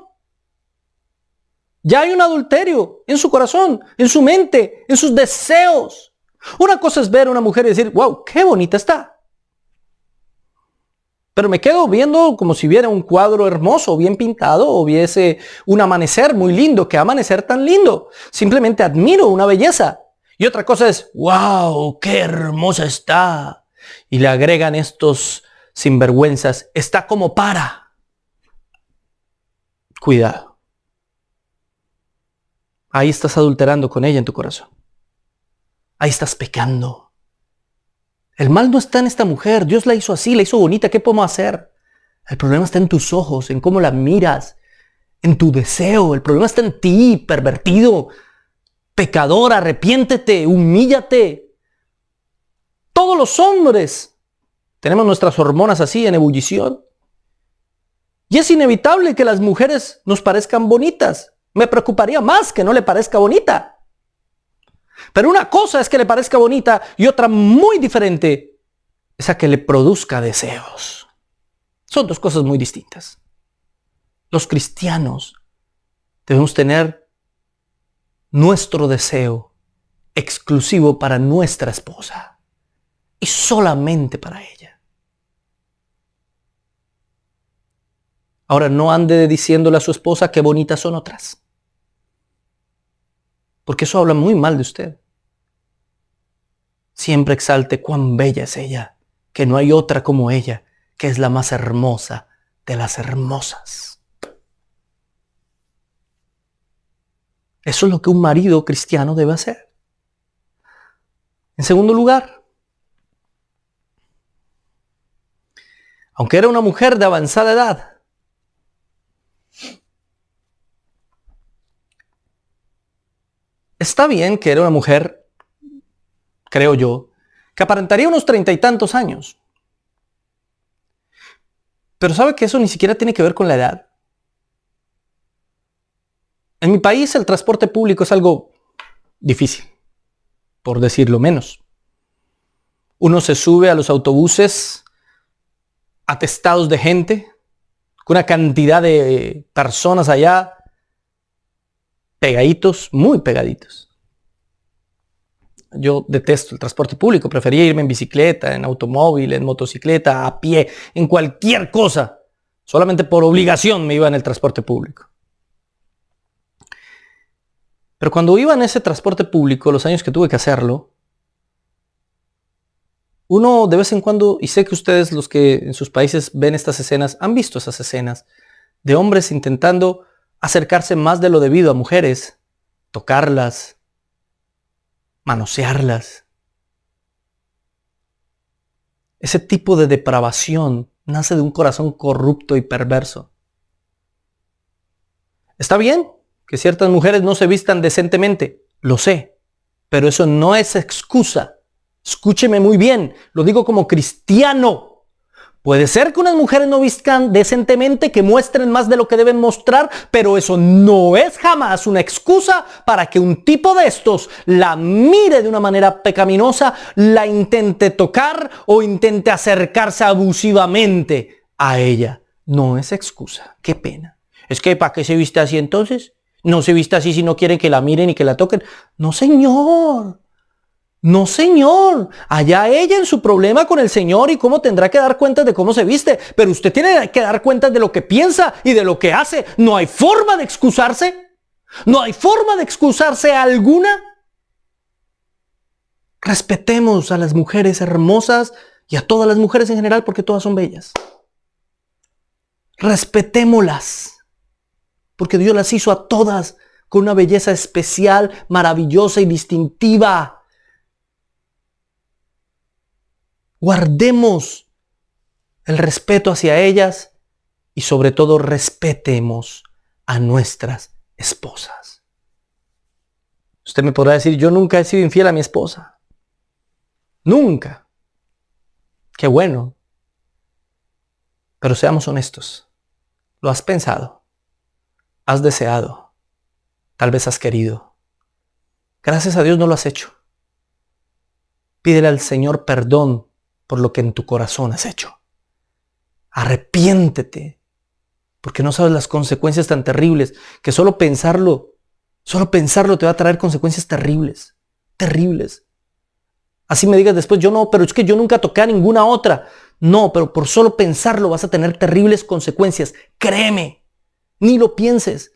Ya hay un adulterio en su corazón, en su mente, en sus deseos. Una cosa es ver a una mujer y decir, wow, qué bonita está. Pero me quedo viendo como si viera un cuadro hermoso, bien pintado, o viese un amanecer muy lindo. ¿Qué amanecer tan lindo? Simplemente admiro una belleza. Y otra cosa es, wow, qué hermosa está. Y le agregan estos sinvergüenzas, está como para. Cuidado. Ahí estás adulterando con ella en tu corazón. Ahí estás pecando. El mal no está en esta mujer. Dios la hizo así, la hizo bonita. ¿Qué podemos hacer? El problema está en tus ojos, en cómo la miras, en tu deseo. El problema está en ti, pervertido, pecador. Arrepiéntete, humíllate. Todos los hombres tenemos nuestras hormonas así en ebullición. Y es inevitable que las mujeres nos parezcan bonitas. Me preocuparía más que no le parezca bonita. Pero una cosa es que le parezca bonita y otra muy diferente es a que le produzca deseos. Son dos cosas muy distintas. Los cristianos debemos tener nuestro deseo exclusivo para nuestra esposa y solamente para ella. Ahora, no ande diciéndole a su esposa qué bonitas son otras, porque eso habla muy mal de usted. Siempre exalte cuán bella es ella, que no hay otra como ella, que es la más hermosa de las hermosas. Eso es lo que un marido cristiano debe hacer. En segundo lugar, aunque era una mujer de avanzada edad, está bien que era una mujer, creo yo, que aparentaría unos 30 y tantos años. Pero ¿sabe que eso ni siquiera tiene que ver con la edad? En mi país el transporte público es algo difícil, por decirlo menos. Uno se sube a los autobuses atestados de gente, con una cantidad de personas allá, pegaditos, muy pegaditos. Yo detesto el transporte público, prefería irme en bicicleta, en automóvil, en motocicleta, a pie, en cualquier cosa. Solamente por obligación me iba en el transporte público. Pero cuando iba en ese transporte público, los años que tuve que hacerlo, uno de vez en cuando, y sé que ustedes los que en sus países ven estas escenas, han visto esas escenas de hombres intentando acercarse más de lo debido a mujeres, tocarlas, manosearlas. Ese tipo de depravación nace de un corazón corrupto y perverso. Está bien que ciertas mujeres no se vistan decentemente, lo sé, pero eso no es excusa. Escúcheme muy bien, lo digo como cristiano. Puede ser que unas mujeres no vistan decentemente, que muestren más de lo que deben mostrar, pero eso no es jamás una excusa para que un tipo de estos la mire de una manera pecaminosa, la intente tocar o intente acercarse abusivamente a ella. No es excusa. Qué pena. Es que ¿para qué se viste así entonces? No se viste así si no quieren que la miren y que la toquen. No, señor. No, señor. Allá ella en su problema con el Señor y cómo tendrá que dar cuenta de cómo se viste. Pero usted tiene que dar cuenta de lo que piensa y de lo que hace. No hay forma de excusarse. No hay forma de excusarse alguna. Respetemos a las mujeres hermosas y a todas las mujeres en general porque todas son bellas. Respetémoslas. Porque Dios las hizo a todas con una belleza especial, maravillosa y distintiva. Guardemos el respeto hacia ellas y sobre todo respetemos a nuestras esposas. Usted me podrá decir, yo nunca he sido infiel a mi esposa. Nunca. Qué bueno. Pero seamos honestos. ¿Lo has pensado? ¿Has deseado? Tal vez has querido. Gracias a Dios no lo has hecho. Pídele al Señor perdón por lo que en tu corazón has hecho. Arrepiéntete, porque no sabes las consecuencias tan terribles, que solo pensarlo te va a traer consecuencias terribles, terribles. Así me digas después, yo no, pero es que yo nunca toqué a ninguna otra. No, pero por solo pensarlo vas a tener terribles consecuencias. Créeme, ni lo pienses.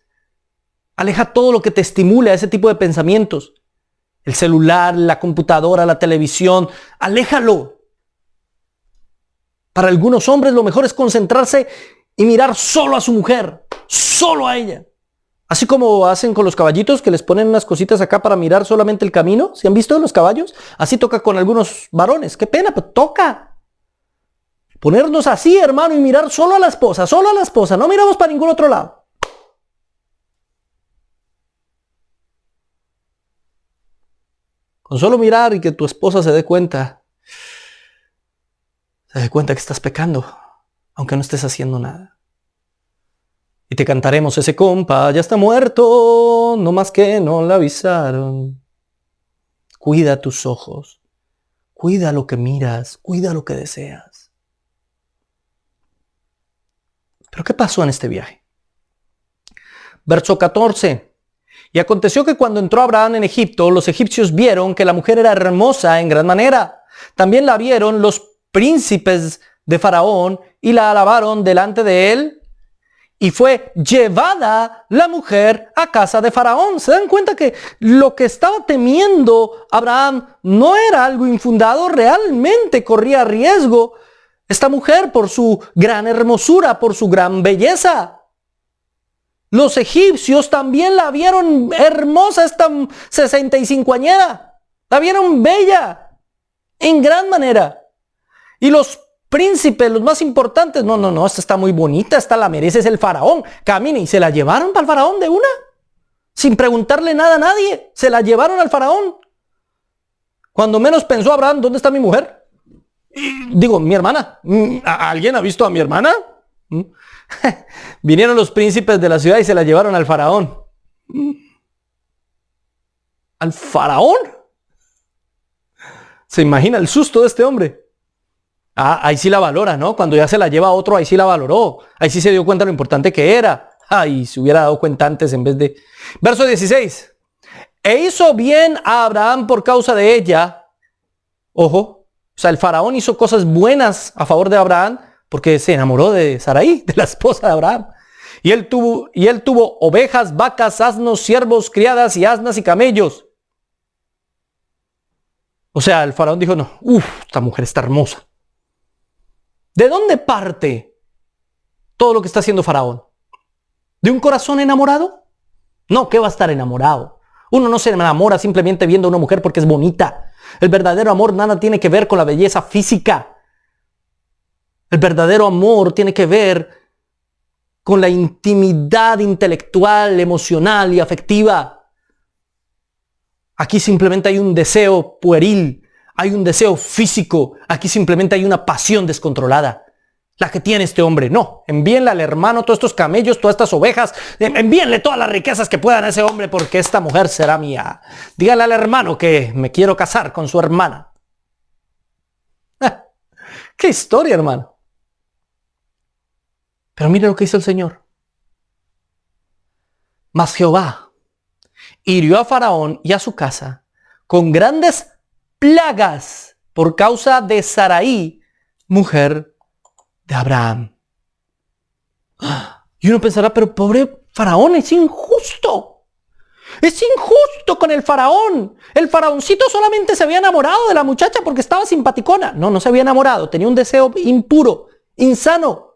Aleja todo lo que te estimule a ese tipo de pensamientos. El celular, la computadora, la televisión, aléjalo. Para algunos hombres lo mejor es concentrarse y mirar solo a su mujer, solo a ella. Así como hacen con los caballitos, que les ponen unas cositas acá para mirar solamente el camino. ¿Se han visto los caballos? Así toca con algunos varones. Qué pena, pero toca. Ponernos así, hermano, y mirar solo a la esposa, solo a la esposa. No miramos para ningún otro lado. Con solo mirar y que tu esposa se dé cuenta que estás pecando, aunque no estés haciendo nada. Y te cantaremos ese compa, ya está muerto, no más que no le avisaron. Cuida tus ojos, cuida lo que miras, cuida lo que deseas. ¿Pero qué pasó en este viaje? Verso 14. Y aconteció que cuando entró Abraham en Egipto, los egipcios vieron que la mujer era hermosa en gran manera. También la vieron los príncipes de Faraón y la alabaron delante de él. Y fue llevada la mujer a casa de Faraón. ¿Se dan cuenta que lo que estaba temiendo Abraham no era algo infundado? Realmente corría riesgo esta mujer por su gran hermosura, por su gran belleza. Los egipcios también la vieron hermosa, esta 65añera. La vieron bella, en gran manera. Y los príncipes, los más importantes, no, esta está muy bonita, esta la merece, es el faraón. Camine, y se la llevaron para el faraón de una, sin preguntarle nada a nadie. Se la llevaron al faraón. Cuando menos pensó Abraham, ¿dónde está mi mujer? Digo, mi hermana. ¿Alguien ha visto a mi hermana? Vinieron los príncipes de la ciudad y se la llevaron al faraón. ¿Al faraón? ¿Se imagina el susto de este hombre? Ahí sí la valora, ¿no? Cuando ya se la lleva a otro, ahí sí la valoró. Ahí sí se dio cuenta de lo importante que era. Ay, se hubiera dado cuenta antes en vez de... Verso 16. E hizo bien a Abraham por causa de ella. Ojo. O sea, el faraón hizo cosas buenas a favor de Abraham porque se enamoró de Sarai, de la esposa de Abraham. Y él tuvo ovejas, vacas, asnos, siervos, criadas y asnas y camellos. O sea, el faraón dijo, no, esta mujer está hermosa. ¿De dónde parte todo lo que está haciendo Faraón? ¿De un corazón enamorado? No, ¿qué va a estar enamorado? Uno no se enamora simplemente viendo a una mujer porque es bonita. El verdadero amor nada tiene que ver con la belleza física. El verdadero amor tiene que ver con la intimidad intelectual, emocional y afectiva. Aquí simplemente hay un deseo pueril. Hay un deseo físico. Aquí simplemente hay una pasión descontrolada. La que tiene este hombre. No, envíenle al hermano todos estos camellos, todas estas ovejas. Envíenle todas las riquezas que puedan a ese hombre porque esta mujer será mía. Dígale al hermano que me quiero casar con su hermana. ¡Qué historia, hermano! Pero mire lo que hizo el Señor. Mas Jehová hirió a Faraón y a su casa con grandes plagas por causa de Sarai, mujer de Abraham. Y uno pensará, pero pobre faraón, es injusto. Es injusto con el faraón. El faraoncito solamente se había enamorado de la muchacha porque estaba simpaticona. No se había enamorado. Tenía un deseo impuro, insano.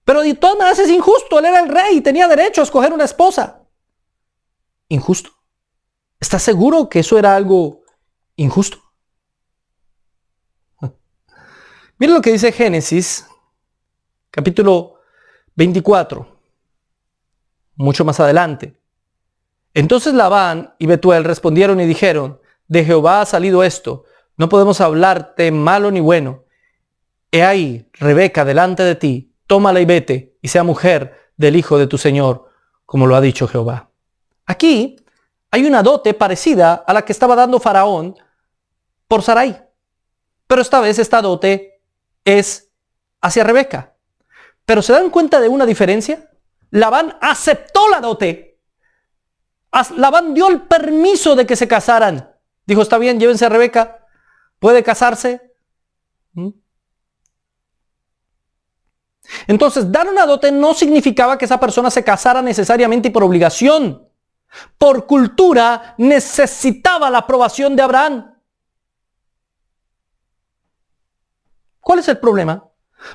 Pero de todas maneras es injusto. Él era el rey y tenía derecho a escoger una esposa. ¿Injusto? ¿Estás seguro que eso era algo injusto? Miren lo que dice Génesis, capítulo 24, mucho más adelante. Entonces Labán y Betuel respondieron y dijeron, de Jehová ha salido esto, no podemos hablarte malo ni bueno. He ahí, Rebeca, delante de ti, tómala y vete, y sea mujer del hijo de tu señor, como lo ha dicho Jehová. Aquí hay una dote parecida a la que estaba dando Faraón por Sarai. Pero esta vez esta dote es hacia Rebeca. Pero ¿se dan cuenta de una diferencia? Labán aceptó la dote. Labán dio el permiso de que se casaran. Dijo, está bien, llévense a Rebeca. ¿Puede casarse? Entonces, dar una dote no significaba que esa persona se casara necesariamente y por obligación. Por cultura necesitaba la aprobación de Abraham. ¿Cuál es el problema?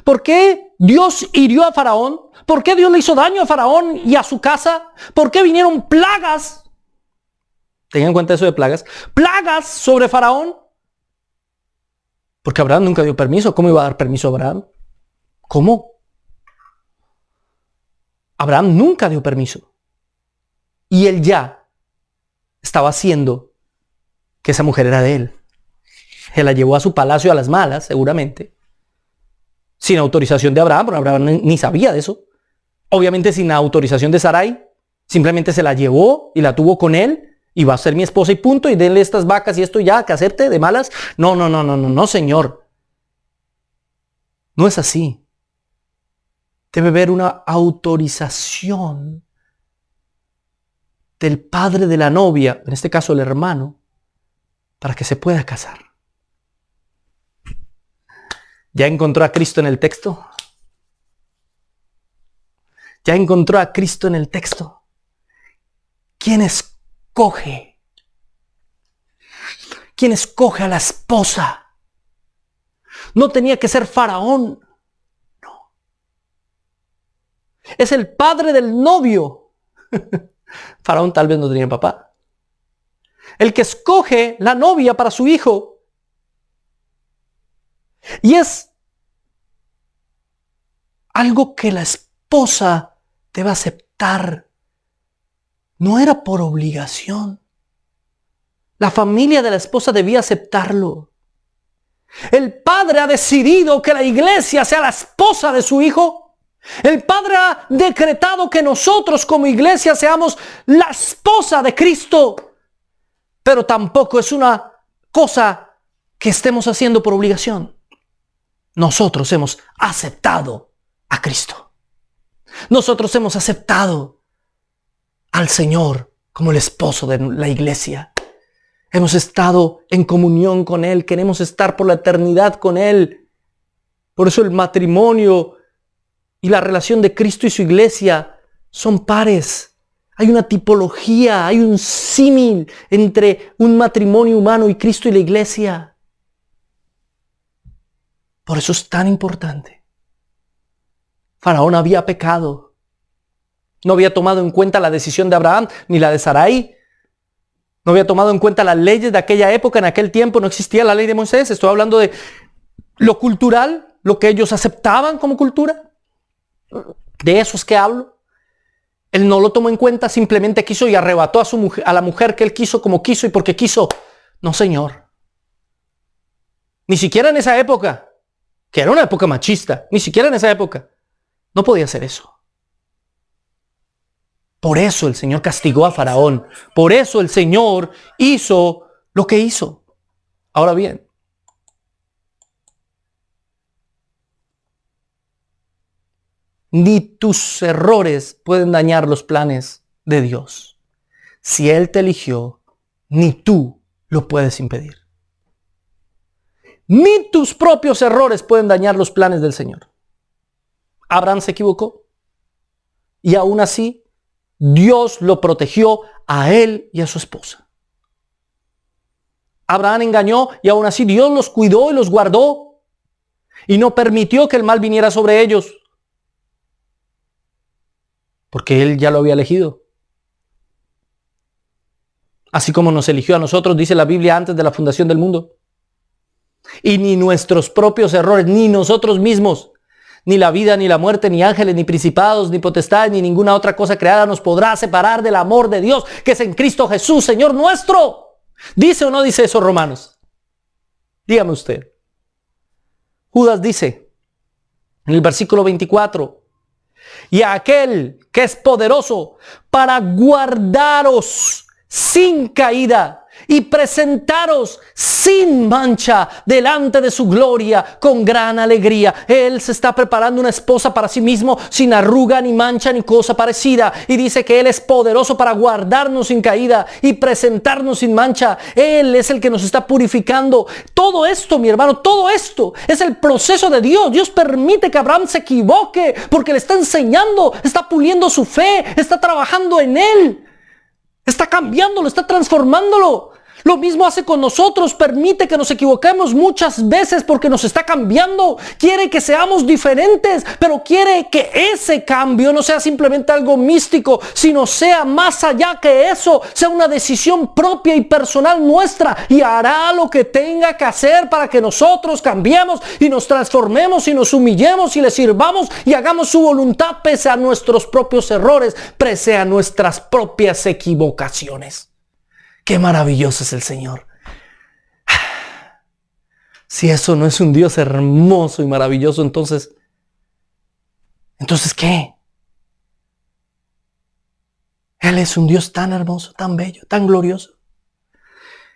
¿Por qué Dios hirió a Faraón? ¿Por qué Dios le hizo daño a Faraón y a su casa? ¿Por qué vinieron plagas? Tengan en cuenta eso de plagas. Plagas sobre Faraón. Porque Abraham nunca dio permiso. ¿Cómo iba a dar permiso a Abraham? ¿Cómo? Abraham nunca dio permiso. Y él ya estaba haciendo que esa mujer era de él. Se la llevó a su palacio a las malas, seguramente. Sin autorización de Abraham, porque Abraham ni sabía de eso. Obviamente sin la autorización de Sarai. Simplemente se la llevó y la tuvo con él. Y va a ser mi esposa y punto. Y denle estas vacas y esto ya, que hacerte de malas. No, señor. No es así. Debe haber una autorización del padre de la novia, en este caso el hermano, para que se pueda casar. ¿Ya encontró a Cristo en el texto? ¿Ya encontró a Cristo en el texto? ¿Quién escoge? ¿Quién escoge a la esposa? No tenía que ser Faraón. No. Es el padre del novio. Faraón tal vez no tenía papá. El que escoge la novia para su hijo. Y es algo que la esposa debe aceptar. No era por obligación. La familia de la esposa debía aceptarlo. El padre ha decidido que la iglesia sea la esposa de su hijo. El padre ha decretado que nosotros como iglesia seamos la esposa de Cristo. Pero tampoco es una cosa que estemos haciendo por obligación. Nosotros hemos aceptado a Cristo. Nosotros hemos aceptado al Señor como el esposo de la iglesia. Hemos estado en comunión con Él. Queremos estar por la eternidad con Él. Por eso el matrimonio y la relación de Cristo y su iglesia son pares. Hay una tipología, hay un símil entre un matrimonio humano y Cristo y la iglesia. Por eso es tan importante. Faraón había pecado. No había tomado en cuenta la decisión de Abraham ni la de Sarai. No había tomado en cuenta las leyes de aquella época. En aquel tiempo no existía la ley de Moisés. Estoy hablando de lo cultural, lo que ellos aceptaban como cultura. De eso es que hablo. Él no lo tomó en cuenta, simplemente quiso y arrebató a su mujer, a la mujer que él quiso como quiso y porque quiso. No, señor. Ni siquiera en esa época, que era una época machista, ni siquiera en esa época, no podía hacer eso. Por eso el Señor castigó a Faraón. Por eso el Señor hizo lo que hizo. Ahora bien, ni tus errores pueden dañar los planes de Dios. Si Él te eligió, ni tú lo puedes impedir. Ni tus propios errores pueden dañar los planes del Señor. Abraham se equivocó. Y aún así, Dios lo protegió a él y a su esposa. Abraham engañó y aún así Dios los cuidó y los guardó. Y no permitió que el mal viniera sobre ellos. Porque Él ya lo había elegido. Así como nos eligió a nosotros, dice la Biblia, antes de la fundación del mundo. Y ni nuestros propios errores, ni nosotros mismos, ni la vida, ni la muerte, ni ángeles, ni principados, ni potestades, ni ninguna otra cosa creada nos podrá separar del amor de Dios, que es en Cristo Jesús, Señor nuestro. ¿Dice o no dice eso, Romanos? Dígame usted. Judas dice, en el versículo 24, y a aquel que es poderoso para guardaros sin caída y presentaros sin mancha delante de su gloria con gran alegría. Él se está preparando una esposa para sí mismo, sin arruga, ni mancha, ni cosa parecida. Y dice que Él es poderoso para guardarnos sin caída y presentarnos sin mancha. Él es el que nos está purificando. Todo esto, mi hermano, todo esto es el proceso de Dios. Dios permite que Abraham se equivoque porque le está enseñando, está puliendo su fe, está trabajando en él. Está cambiándolo, está transformándolo. Lo mismo hace con nosotros. Permite que nos equivoquemos muchas veces porque nos está cambiando. Quiere que seamos diferentes, pero quiere que ese cambio no sea simplemente algo místico, sino sea más allá que eso. Sea una decisión propia y personal nuestra. Y hará lo que tenga que hacer para que nosotros cambiemos y nos transformemos y nos humillemos y le sirvamos y hagamos su voluntad pese a nuestros propios errores, pese a nuestras propias equivocaciones. Qué maravilloso es el Señor. Si eso no es un Dios hermoso y maravilloso, entonces ¿qué? Él es un Dios tan hermoso, tan bello, tan glorioso.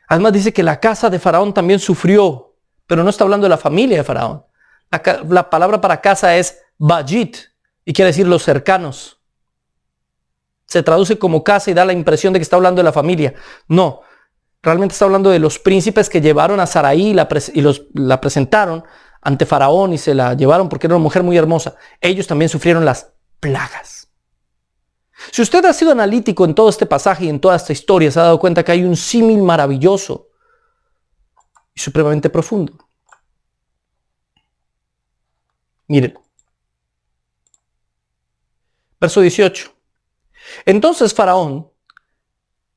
Además dice que la casa de Faraón también sufrió, pero no está hablando de la familia de Faraón. La palabra para casa es Bayit y quiere decir los cercanos. Se traduce como casa y da la impresión de que está hablando de la familia. No, realmente está hablando de los príncipes que llevaron a Sarai y la presentaron ante Faraón y se la llevaron porque era una mujer muy hermosa. Ellos también sufrieron las plagas. Si usted ha sido analítico en todo este pasaje y en toda esta historia, se ha dado cuenta que hay un símil maravilloso y supremamente profundo. Miren. Verso 18. Entonces Faraón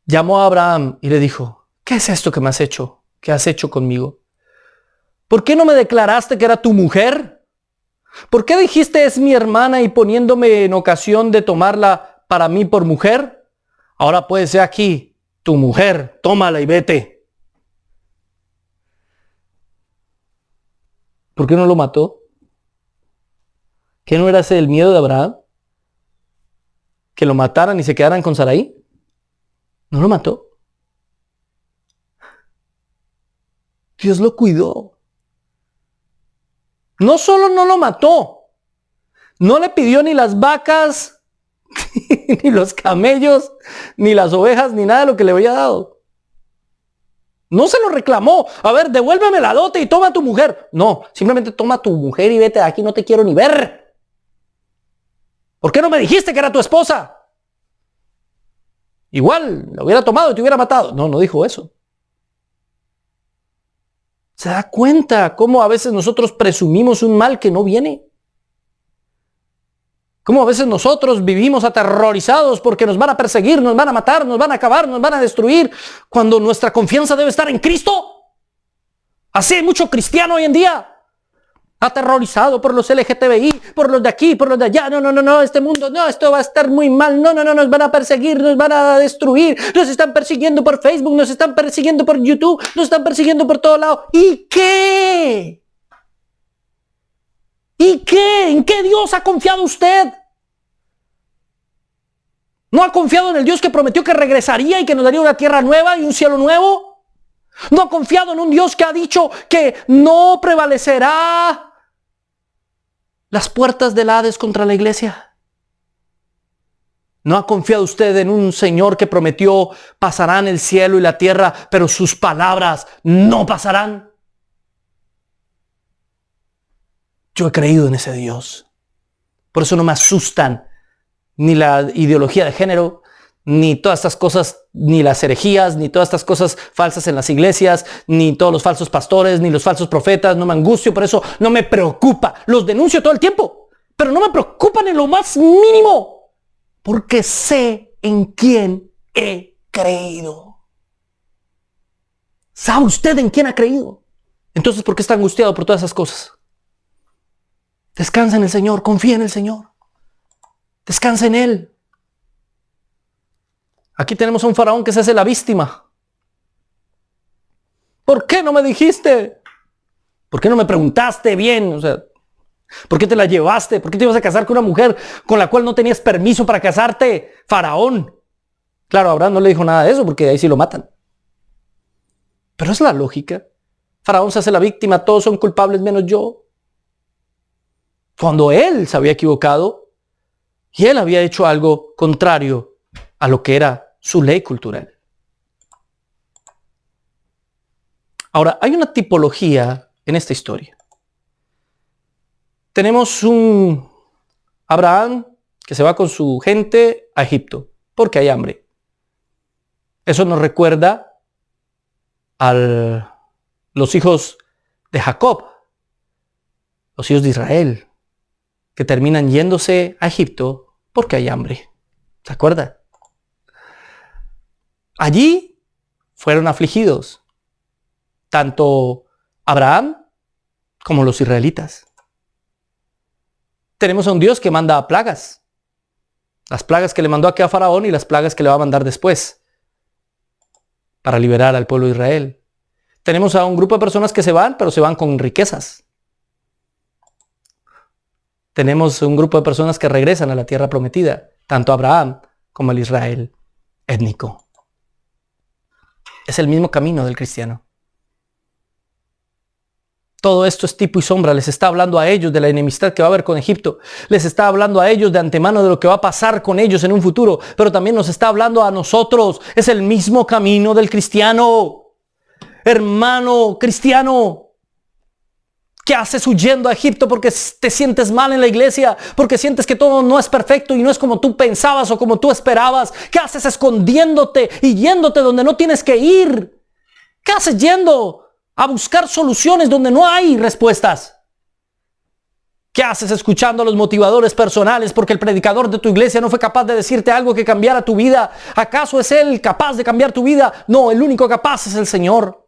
llamó a Abraham y le dijo: ¿qué es esto que me has hecho? ¿Qué has hecho conmigo? ¿Por qué no me declaraste que era tu mujer? ¿Por qué dijiste es mi hermana y poniéndome en ocasión de tomarla para mí por mujer? Ahora puede ser aquí tu mujer, tómala y vete. ¿Por qué no lo mató? ¿Qué no era ese el miedo de Abraham? ¿Que lo mataran y se quedaran con Sarai? No lo mató. Dios lo cuidó. No solo no lo mató, no le pidió ni las vacas, ni los camellos, ni las ovejas, ni nada de lo que le había dado. No se lo reclamó. A ver, devuélveme la dote y toma a tu mujer. No, simplemente toma a tu mujer y vete de aquí, no te quiero ni ver. ¿Por qué no me dijiste que era tu esposa? Igual, la hubiera tomado y te hubiera matado. No, no dijo eso. ¿Se da cuenta cómo a veces nosotros presumimos un mal que no viene? Cómo a veces nosotros vivimos aterrorizados porque nos van a perseguir, nos van a matar, nos van a acabar, nos van a destruir, cuando nuestra confianza debe estar en Cristo. Así hay mucho cristiano hoy en día, aterrorizado por los LGTBI, por los de aquí, por los de allá. No, este mundo, no, esto va a estar muy mal. No, nos van a perseguir, nos van a destruir. Nos están persiguiendo por Facebook, nos están persiguiendo por YouTube, nos están persiguiendo por todo lado. ¿Y qué? ¿Y qué? ¿En qué Dios ha confiado usted? ¿No ha confiado en el Dios que prometió que regresaría y que nos daría una tierra nueva y un cielo nuevo? ¿No ha confiado en un Dios que ha dicho que no prevalecerá las puertas del Hades contra la iglesia? ¿No ha confiado usted en un Señor que prometió pasarán el cielo y la tierra, pero sus palabras no pasarán? Yo he creído en ese Dios. Por eso no me asustan ni la ideología de género, ni todas estas cosas, ni las herejías, ni todas estas cosas falsas en las iglesias, ni todos los falsos pastores, ni los falsos profetas. No me angustio, por eso no me preocupa. Los denuncio todo el tiempo, pero no me preocupan en lo más mínimo, porque sé en quién he creído. ¿Sabe usted en quién ha creído? Entonces, ¿por qué está angustiado por todas esas cosas? Descansa en el Señor, confía en el Señor. Descansa en Él. Aquí tenemos a un faraón que se hace la víctima. ¿Por qué no me dijiste? ¿Por qué no me preguntaste bien? O sea, ¿por qué te la llevaste? ¿Por qué te ibas a casar con una mujer con la cual no tenías permiso para casarte? Faraón. Claro, Abraham no le dijo nada de eso porque ahí sí lo matan. Pero es la lógica. Faraón se hace la víctima, todos son culpables menos yo. Cuando él se había equivocado y él había hecho algo contrario a lo que era su ley cultural. Ahora, hay una tipología en esta historia. Tenemos un Abraham que se va con su gente a Egipto porque hay hambre. Eso nos recuerda a los hijos de Jacob, los hijos de Israel, que terminan yéndose a Egipto porque hay hambre. ¿Se acuerda? Allí fueron afligidos tanto Abraham como los israelitas. Tenemos a un Dios que manda plagas. Las plagas que le mandó aquí a Faraón y las plagas que le va a mandar después para liberar al pueblo de Israel. Tenemos a un grupo de personas que se van, pero se van con riquezas. Tenemos un grupo de personas que regresan a la tierra prometida, tanto Abraham como el Israel étnico. Es el mismo camino del cristiano. Todo esto es tipo y sombra. Les está hablando a ellos de la enemistad que va a haber con Egipto. Les está hablando a ellos de antemano de lo que va a pasar con ellos en un futuro. Pero también nos está hablando a nosotros. Es el mismo camino del cristiano. Hermano cristiano, ¿qué haces huyendo a Egipto porque te sientes mal en la iglesia? Porque sientes que todo no es perfecto y no es como tú pensabas o como tú esperabas. ¿Qué haces escondiéndote y yéndote donde no tienes que ir? ¿Qué haces yendo a buscar soluciones donde no hay respuestas? ¿Qué haces escuchando a los motivadores personales porque el predicador de tu iglesia no fue capaz de decirte algo que cambiara tu vida? ¿Acaso es él capaz de cambiar tu vida? No, el único capaz es el Señor.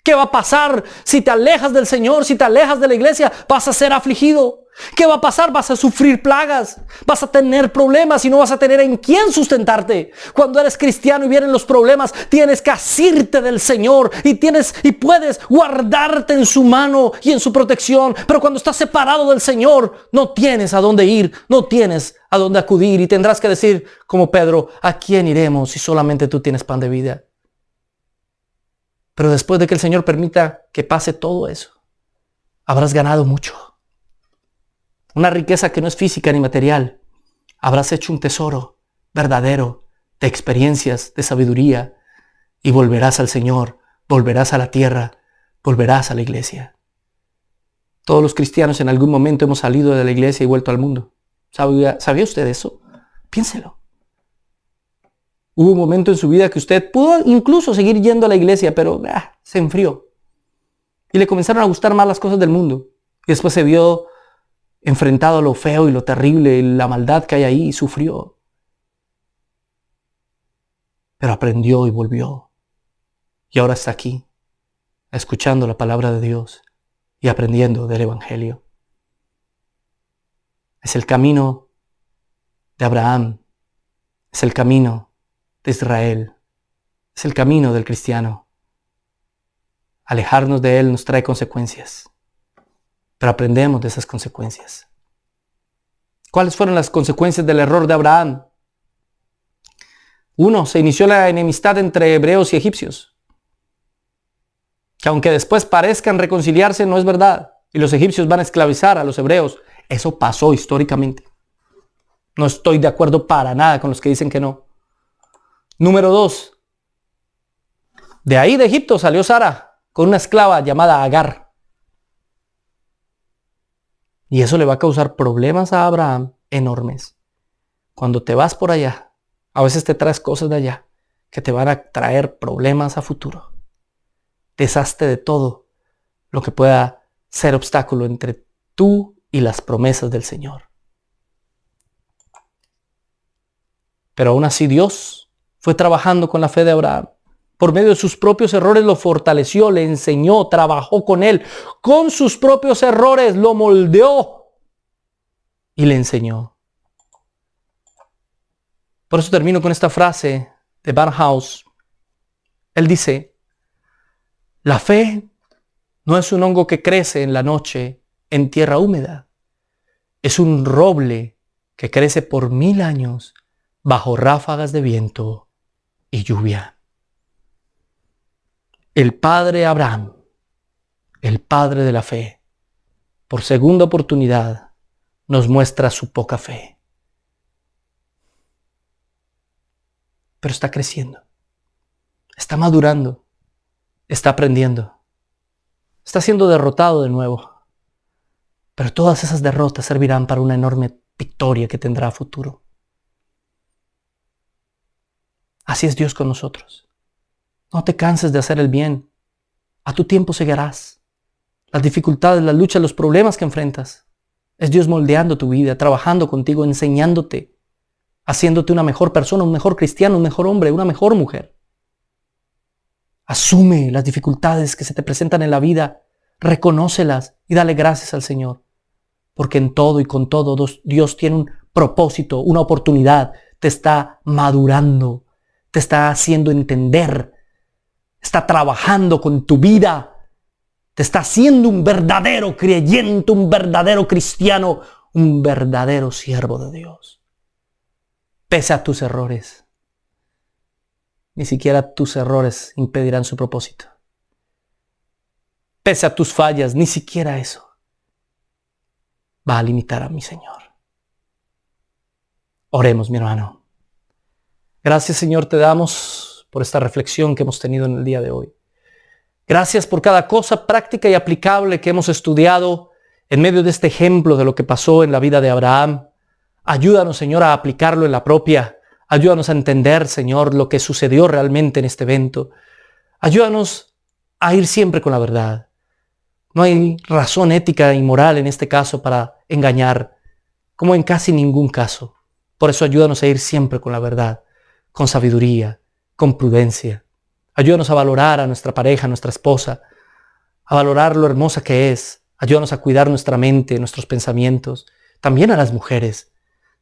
¿Qué va a pasar si te alejas del Señor, si te alejas de la iglesia? Vas a ser afligido. ¿Qué va a pasar? Vas a sufrir plagas. Vas a tener problemas y no vas a tener en quién sustentarte. Cuando eres cristiano y vienen los problemas, tienes que asirte del Señor y puedes guardarte en su mano y en su protección. Pero cuando estás separado del Señor, no tienes a dónde ir, no tienes a dónde acudir y tendrás que decir como Pedro, ¿a quién iremos si solamente tú tienes pan de vida? Pero después de que el Señor permita que pase todo eso, habrás ganado mucho. Una riqueza que no es física ni material. Habrás hecho un tesoro verdadero de experiencias, de sabiduría, y volverás al Señor, volverás a la tierra, volverás a la iglesia. Todos los cristianos en algún momento hemos salido de la iglesia y vuelto al mundo. ¿Sabía usted eso? Piénselo. Hubo un momento en su vida que usted pudo incluso seguir yendo a la iglesia, pero se enfrió. Y le comenzaron a gustar más las cosas del mundo. Y después se vio enfrentado a lo feo y lo terrible y la maldad que hay ahí y sufrió. Pero aprendió y volvió. Y ahora está aquí, escuchando la palabra de Dios y aprendiendo del Evangelio. Es el camino de Abraham. Es el camino de Israel. Es el camino del cristiano. Alejarnos de él nos trae consecuencias, pero aprendemos de esas consecuencias. ¿Cuáles fueron las consecuencias del error de Abraham? 1. Se inició la enemistad entre hebreos y egipcios, que aunque después parezcan reconciliarse, no es verdad, y los egipcios van a esclavizar a los hebreos. Eso pasó históricamente. No estoy de acuerdo para nada con los que dicen que no. Número 2. De ahí de Egipto salió Sara con una esclava llamada Agar. Y eso le va a causar problemas a Abraham enormes. Cuando te vas por allá, a veces te traes cosas de allá que te van a traer problemas a futuro. Deshazte de todo lo que pueda ser obstáculo entre tú y las promesas del Señor. Pero aún así Dios fue trabajando con la fe de Abraham. Por medio de sus propios errores lo fortaleció, le enseñó, trabajó con él. Con sus propios errores lo moldeó y le enseñó. Por eso termino con esta frase de Barnhouse. Él dice, la fe no es un hongo que crece en la noche en tierra húmeda. Es un roble que crece por 1000 años bajo ráfagas de viento y lluvia. el padre Abraham, el padre de la fe, por segunda oportunidad nos muestra su poca fe. Pero está creciendo, está madurando, está aprendiendo, está siendo derrotado de nuevo. Pero todas esas derrotas servirán para una enorme victoria que tendrá a futuro. Así es Dios con nosotros. No te canses de hacer el bien. A tu tiempo llegarás. Las dificultades, las luchas, los problemas que enfrentas. Es Dios moldeando tu vida, trabajando contigo, enseñándote, haciéndote una mejor persona, un mejor cristiano, un mejor hombre, una mejor mujer. Asume las dificultades que se te presentan en la vida, reconócelas y dale gracias al Señor. Porque en todo y con todo Dios tiene un propósito, una oportunidad, te está madurando, te está haciendo entender, está trabajando con tu vida, te está haciendo un verdadero creyente, un verdadero cristiano, un verdadero siervo de Dios. Pese a tus errores, ni siquiera tus errores impedirán su propósito. Pese a tus fallas, ni siquiera eso va a limitar a mi Señor. Oremos, mi hermano. Gracias, Señor, te damos por esta reflexión que hemos tenido en el día de hoy. Gracias por cada cosa práctica y aplicable que hemos estudiado en medio de este ejemplo de lo que pasó en la vida de Abraham. Ayúdanos, Señor, a aplicarlo en la propia. Ayúdanos a entender, Señor, lo que sucedió realmente en este evento. Ayúdanos a ir siempre con la verdad. No hay razón ética y moral en este caso para engañar, como en casi ningún caso. Por eso ayúdanos a ir siempre con la verdad, con sabiduría, con prudencia. Ayúdanos a valorar a nuestra pareja, a nuestra esposa, a valorar lo hermosa que es. Ayúdanos a cuidar nuestra mente, nuestros pensamientos, también a las mujeres.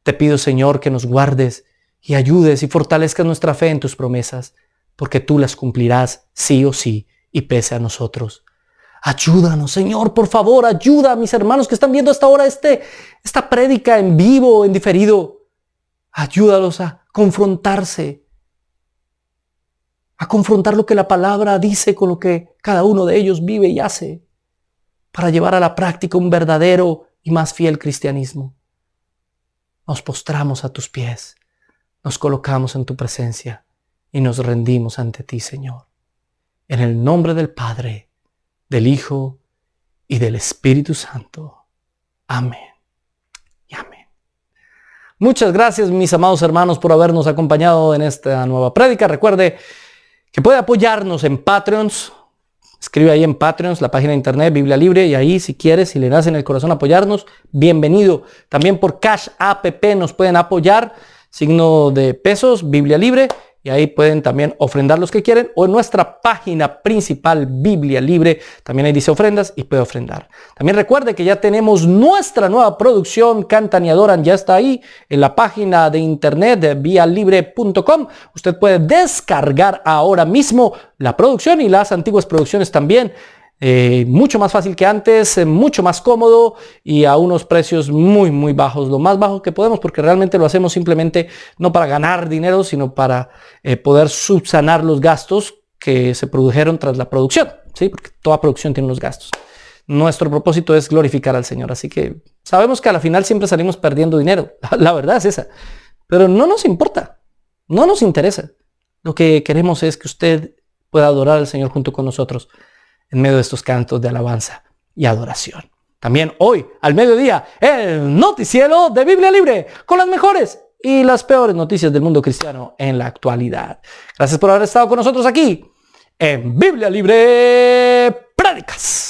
Te pido, Señor, que nos guardes y ayudes y fortalezcas nuestra fe en tus promesas, porque tú las cumplirás sí o sí y pese a nosotros. Ayúdanos, Señor, por favor, ayuda a mis hermanos que están viendo hasta ahora esta prédica en vivo, en diferido. Ayúdalos a confrontarse, a confrontar lo que la palabra dice con lo que cada uno de ellos vive y hace, para llevar a la práctica un verdadero y más fiel cristianismo. Nos postramos a tus pies, nos colocamos en tu presencia y nos rendimos ante ti, Señor. En el nombre del Padre, del Hijo y del Espíritu Santo. Amén y amén. Muchas gracias, mis amados hermanos, por habernos acompañado en esta nueva prédica. Recuerde que puede apoyarnos en Patreons. Escribe ahí en Patreons, la página de internet Biblia Libre, y ahí si quieres, si le nace en el corazón apoyarnos, bienvenido. También por Cash App nos pueden apoyar, signo de pesos, Biblia Libre. Y ahí pueden también ofrendar los que quieren, o en nuestra página principal Biblia Libre, también ahí dice ofrendas y puede ofrendar. También recuerde que ya tenemos nuestra nueva producción, Cantan y Adoran, ya está ahí en la página de internet de vialibre.com. Usted puede descargar ahora mismo la producción y las antiguas producciones también. Mucho más fácil que antes, mucho más cómodo y a unos precios muy muy bajos, lo más bajo que podemos, porque realmente lo hacemos simplemente no para ganar dinero, sino para poder subsanar los gastos que se produjeron tras la producción, ¿sí? Porque toda producción tiene unos gastos. Nuestro propósito es glorificar al Señor, así que sabemos que a la final siempre salimos perdiendo dinero, la verdad es esa, pero no nos importa, no nos interesa. Lo que queremos es que usted pueda adorar al Señor junto con nosotros en medio de estos cantos de alabanza y adoración. También hoy, al mediodía, el noticiero de Biblia Libre, con las mejores y las peores noticias del mundo cristiano en la actualidad. Gracias por haber estado con nosotros aquí en Biblia Libre Prédicas.